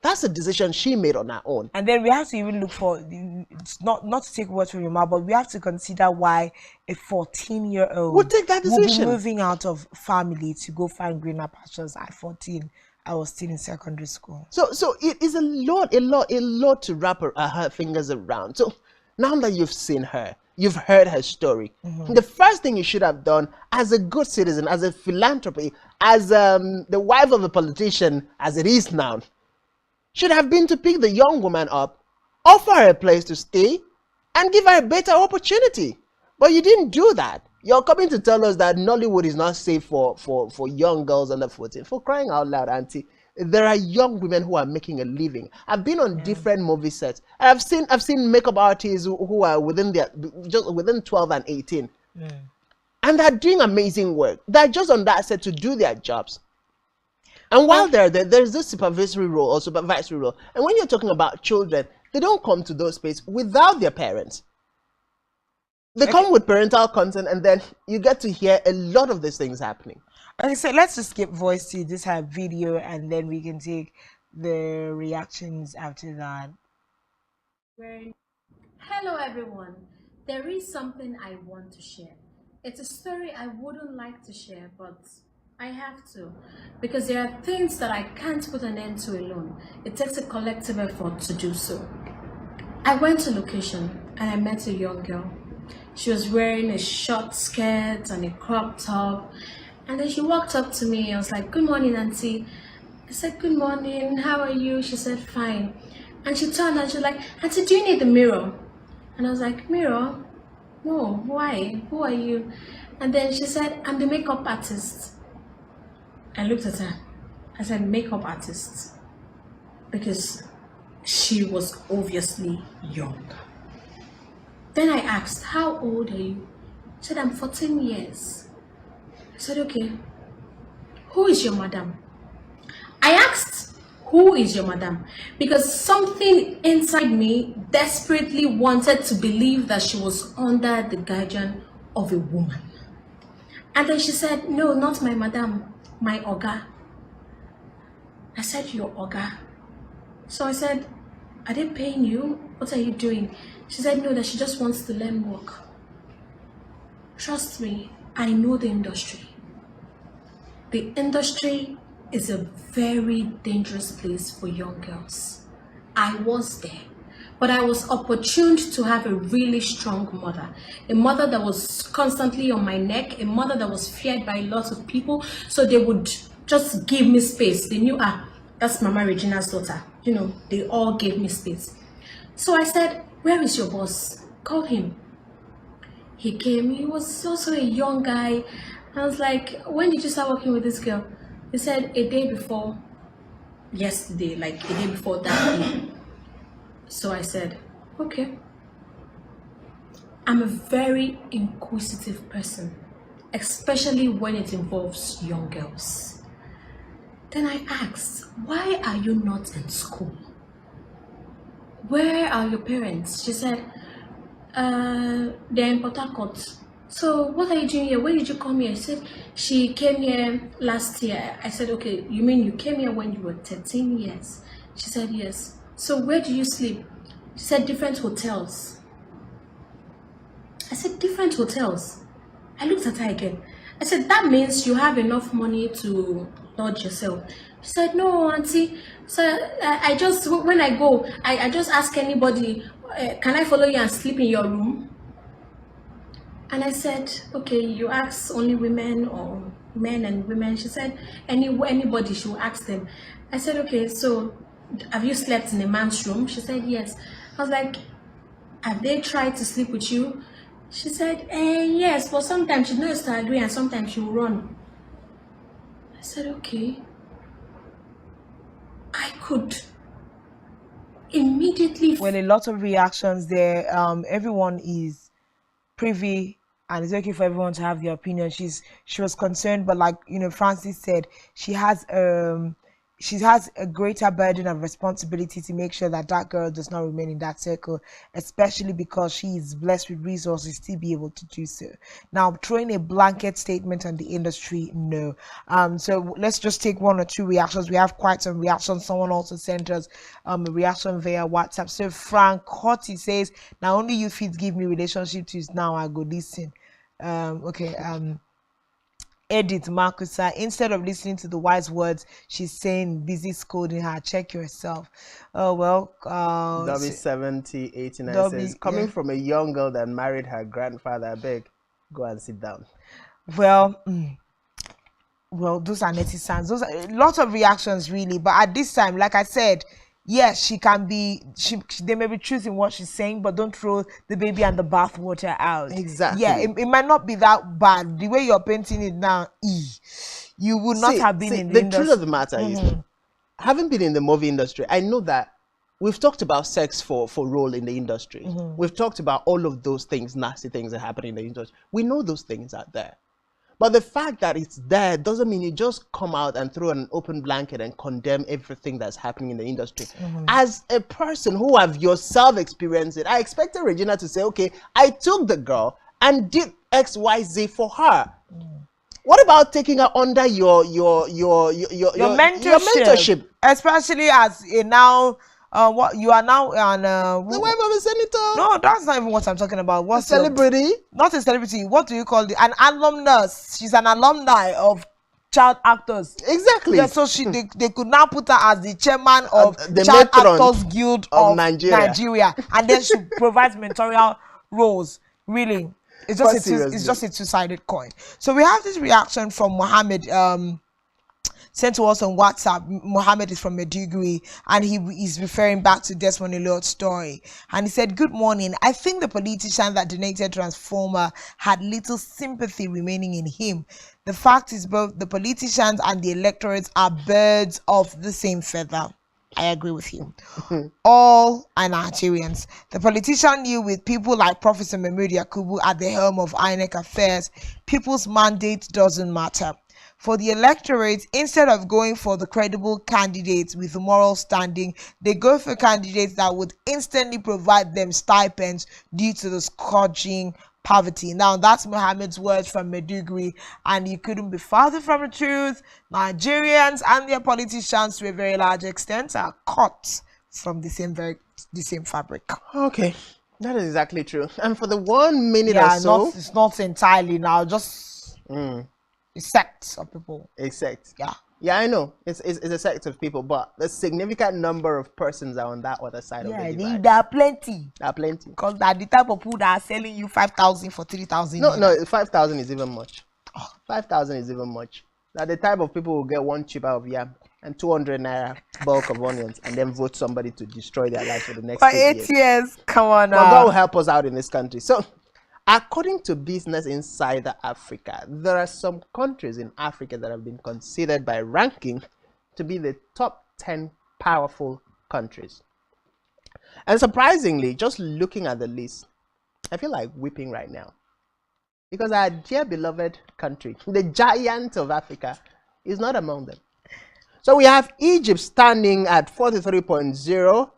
That's a decision she made on her own. And then we have to even look for, it's not to take words from your mouth, but we have to consider why a 14-year-old would take that decision. Will be moving out of family to go find greener pastures at 14. I was still in secondary school. So it is a lot to wrap her fingers around. So now that you've seen her, you've heard her story, the first thing you should have done as a good citizen, as a philanthropy, as the wife of a politician, as it is now, should have been to pick the young woman up, offer her a place to stay, and give her a better opportunity. But you didn't do that. You're coming to tell us that Nollywood is not safe for young girls under 14. For crying out loud, auntie. There are young women who are making a living. I've been on different movie sets. I've seen makeup artists who are within 12 and 18. And they're doing amazing work. They're just on that set to do their jobs. And while they're there, there's this supervisory role or supervisory role. And when you're talking about children, they don't come to those spaces without their parents. They come with parental consent, and then you get to hear a lot of these things happening. Okay, so let's just skip voice to this video, and then we can take the reactions after that. Hello everyone. There is something I want to share. It's a story I wouldn't like to share, but I have to, because there are things that I can't put an end to alone. It takes a collective effort to do so. I went to location and I met a young girl. She was wearing a short skirt and a crop top, and then she walked up to me. I was like, good morning, auntie. I said, good morning, how are you? She said, fine. And she turned and she was like, auntie, do you need the mirror? And I was like, mirror? No, why? Who are you? And then she said, I'm the makeup artist. I looked at her. I said, makeup artist, because she was obviously young. Then I asked, how old are you? She said, I'm 14 years. I said, okay, who is your madam? I asked, who is your madam? Because something inside me desperately wanted to believe that she was under the guardian of a woman. And then she said, no, not my madam, my oga. I said, your oga? So I said, are they paying you? What are you doing? She said, no, that she just wants to learn work. Trust me, I know the industry. The industry is a very dangerous place for young girls. I was there, but I was opportuned to have a really strong mother. A mother that was constantly on my neck, a mother that was feared by lots of people, so they would just give me space. They knew, that's Mama Regina's daughter. You know, they all gave me space. So I said, where is your boss? Call him. He came. He was also a young guy. I was like, when did you start working with this girl? He said, a day before yesterday, like a day before that day. So I said, okay. I'm a very inquisitive person, especially when it involves young girls. Then I asked, why are you not in school? Where are your parents? She said, they're in Port Harcourt. so what are you doing here? When did you come here? She said she came here last year. I said, okay, you mean you came here when you were 13 years? She said, yes. So where do you sleep? She said, different hotels. I said, different hotels. I looked at her again. I said, that means you have enough money to lodge yourself. She said, no, auntie. So I just, when I go, I just ask anybody, can I follow you and sleep in your room? And I said, okay, you ask only women or men and women? She said, anybody, she will ask them. I said, okay, so have you slept in a man's room? She said, yes. I was like, have they tried to sleep with you? She said, yes, but sometimes she knows to agree and sometimes she will run. I said, okay. I could immediately... Well, a lot of reactions there. Everyone is privy, and it's okay for everyone to have their opinion. She was concerned, but like Francis said, she has a greater burden of responsibility to make sure that that girl does not remain in that circle, especially because she is blessed with resources to be able to do so. Now, throwing a blanket statement on the industry, no. So let's just take one or two reactions. We have quite some reactions. Someone also sent us a reaction via WhatsApp. So Frank Hottie says, "Now only you fit give me relationship tips. Now I go listen." Edith Marcusa, instead of listening to the wise words, she's saying busy scolding her. Check yourself. Oh well. W7089 says, coming from a young girl that married her grandfather, I beg, go and sit down. Well, those are netizens. Those are a lot of reactions really, but at this time, like I said, yes, she can be. They may be truth in what she's saying, but don't throw the baby and the bathwater out. Exactly. Yeah, it might not be that bad. The way you're painting it now, you would not have been in the industry. The truth of the matter is, having been in the movie industry, I know that we've talked about sex for role in the industry. We've talked about all of those things, nasty things that happen in the industry. We know those things are there. But the fact that it's there doesn't mean you just come out and throw an open blanket and condemn everything that's happening in the industry. As a person who have yourself experienced it, I expected Regina to say, okay, I took the girl and did X, Y, Z for her. What about taking her under your mentorship? Especially as a now what you are now an the wife of a senator. No, that's not even what I'm talking about. What's a celebrity? Not a celebrity. What do you call it? An alumnus. She's an alumni of child actors. Exactly. Yeah, so they could now put her as the chairman of the Child Actors Guild of Nigeria. And then she provides mentorial roles. Really. It's just a two-sided coin. So we have this reaction from Mohammed sent to us on WhatsApp. Mohammed is from Meduguri, and he is referring back to Desmond Elliot's story. And he said, "Good morning. I think the politician that donated Transformer had little sympathy remaining in him. The fact is both the politicians and the electorates are birds of the same feather." I agree with you. All are Nigerians. The politician knew with people like Professor Mahmood Yakubu at the helm of INEC affairs, people's mandate doesn't matter. For the electorate, instead of going for the credible candidates with moral standing, they go for candidates that would instantly provide them stipends due to the scourging poverty. Now, that's Mohammed's words from Meduguri, and he couldn't be farther from the truth. Nigerians and their politicians, to a very large extent, are cut from the same fabric. Okay, that is exactly true. And for the 1 minute or so, it's not entirely now, just a sect of people. A sect. Yeah, I know. It's a sect of people, but a significant number of persons are on that other side of the divide. There are plenty. There are plenty. Because they're the type of people that are selling you 5,000 for 3,000. No, 5,000 is even much. 5,000 is even much. They're the type of people who get one chip out of yam and 200 naira bulk of onions and then vote somebody to destroy their life for the next 8 years. Come on now. But God will help us out in this country. So, according to Business Insider Africa, there are some countries in Africa that have been considered by ranking to be the top 10 powerful countries. And surprisingly, just looking at the list, I feel like weeping right now. Because our dear beloved country, the giant of Africa, is not among them. So we have Egypt standing at 43.0.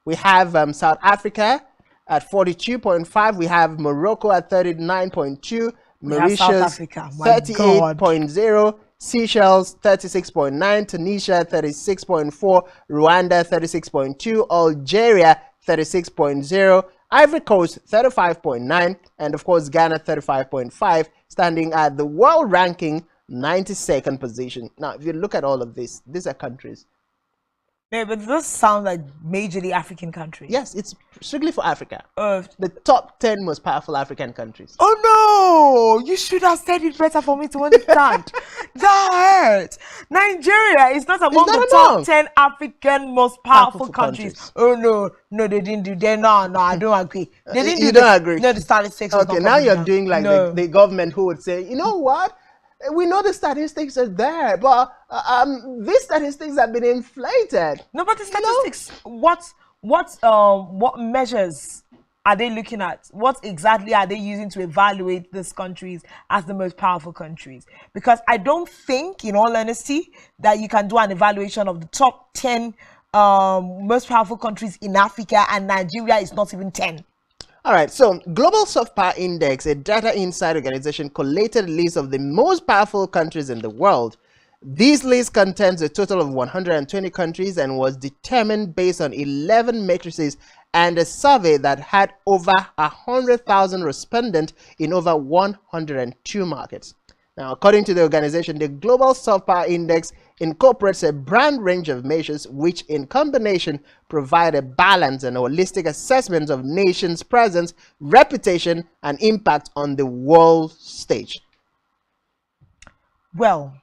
We have South Africa at 42.5. We have Morocco at 39.2. Mauritius South Africa, my 38.0. Seychelles 36.9, Tunisia 36.4, Rwanda 36.2, Algeria 36.0, Ivory Coast 35.9, and of course Ghana 35.5, standing at the world ranking 92nd position. Now, if you look at all of this, these are countries. Yeah, but those sound like majorly African countries. Yes, it's strictly for Africa. The top 10 most powerful African countries. Oh no! You should have said it better for me to understand. That hurts. Nigeria is not among the top 10 African most powerful countries. Oh no, they didn't do that. No, I don't agree. They didn't You don't agree? No, the statistics. Okay, now you're doing like the government who would say, you know what? We know the statistics are there, but these statistics have been inflated. No, but the statistics. What measures are they looking at? What exactly are they using to evaluate these countries as the most powerful countries? Because I don't think, in all honesty, that you can do an evaluation of the top 10 most powerful countries in Africa, and Nigeria is not even 10. All right, so Global Soft Power Index, a data insight organization, collated a list of the most powerful countries in the world. This list contains a total of 120 countries and was determined based on 11 matrices and a survey that had over 100,000 respondents in over 102 markets. Now, according to the organization, the Global Soft Power Index incorporates a broad range of measures which in combination provide a balanced and holistic assessment of nations' presence, reputation, and impact on the world stage. Well,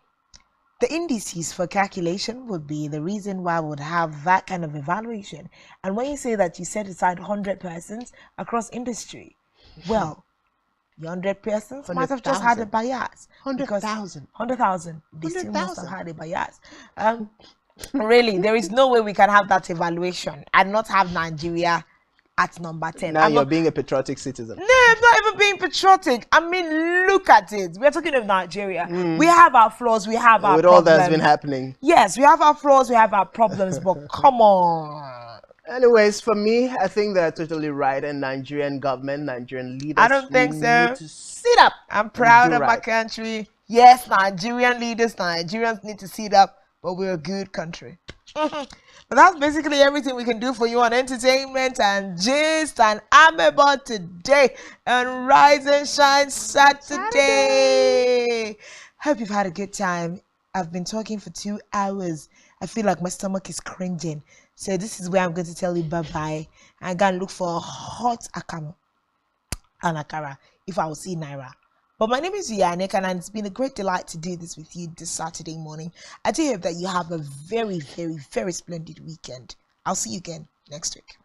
the indices for calculation would be the reason why we would have that kind of evaluation. And when you say that you set aside 100 persons across industry, well, the 100 persons might have just had a bias. 100,000. 100,000. They still must have had a bias. Really, there is no way we can have that evaluation and not have Nigeria at number 10. Now you're being a patriotic citizen. No, I'm not even being patriotic. I mean, look at it. We're talking of Nigeria. We have our flaws. We have our with problems. all that's been happening. Yes, we have our flaws. We have our problems. But come on. Anyways, for me, I think they're totally right. And Nigerian government, Nigerian leaders, I don't think so. need to sit up. I'm proud of my country. Yes, Nigerian leaders, Nigerians need to sit up. But we're a good country. But that's basically everything we can do for you on entertainment and gist and ameba today on Rise and Shine Saturday. Hope you've had a good time. I've been talking for 2 hours. I feel like my stomach is cringing. So this is where I'm going to tell you bye-bye. I'm going to look for a hot akamo and akara if I will see Naira. But my name is Riaa, and it's been a great delight to do this with you this Saturday morning. I do hope that you have a very, very, very splendid weekend. I'll see you again next week.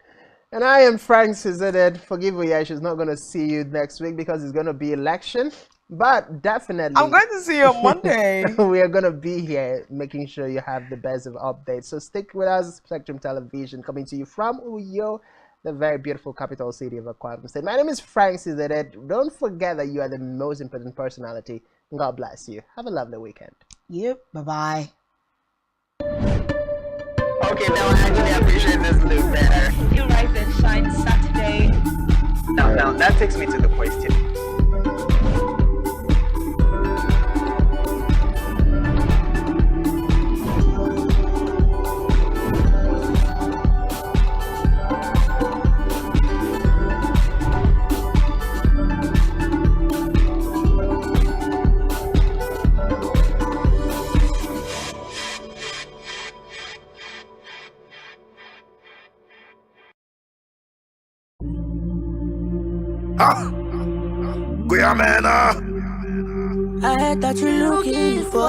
And I am Frank Cizeded. Forgive Riaa, she's not going to see you next week because it's going to be election. But definitely, I'm going to see you on Monday. We are going to be here making sure you have the best of updates. So stick with us, Spectrum Television, coming to you from Uyo, the very beautiful capital city of Akwa Ibom State. My name is Frank Cizeded. Don't forget that you are the most important personality. God bless you. Have a lovely weekend. Yep. Bye-bye. Okay, now I actually appreciate this look better. You Rise and Shine Saturday. Now that takes me to the question. I heard that you're looking for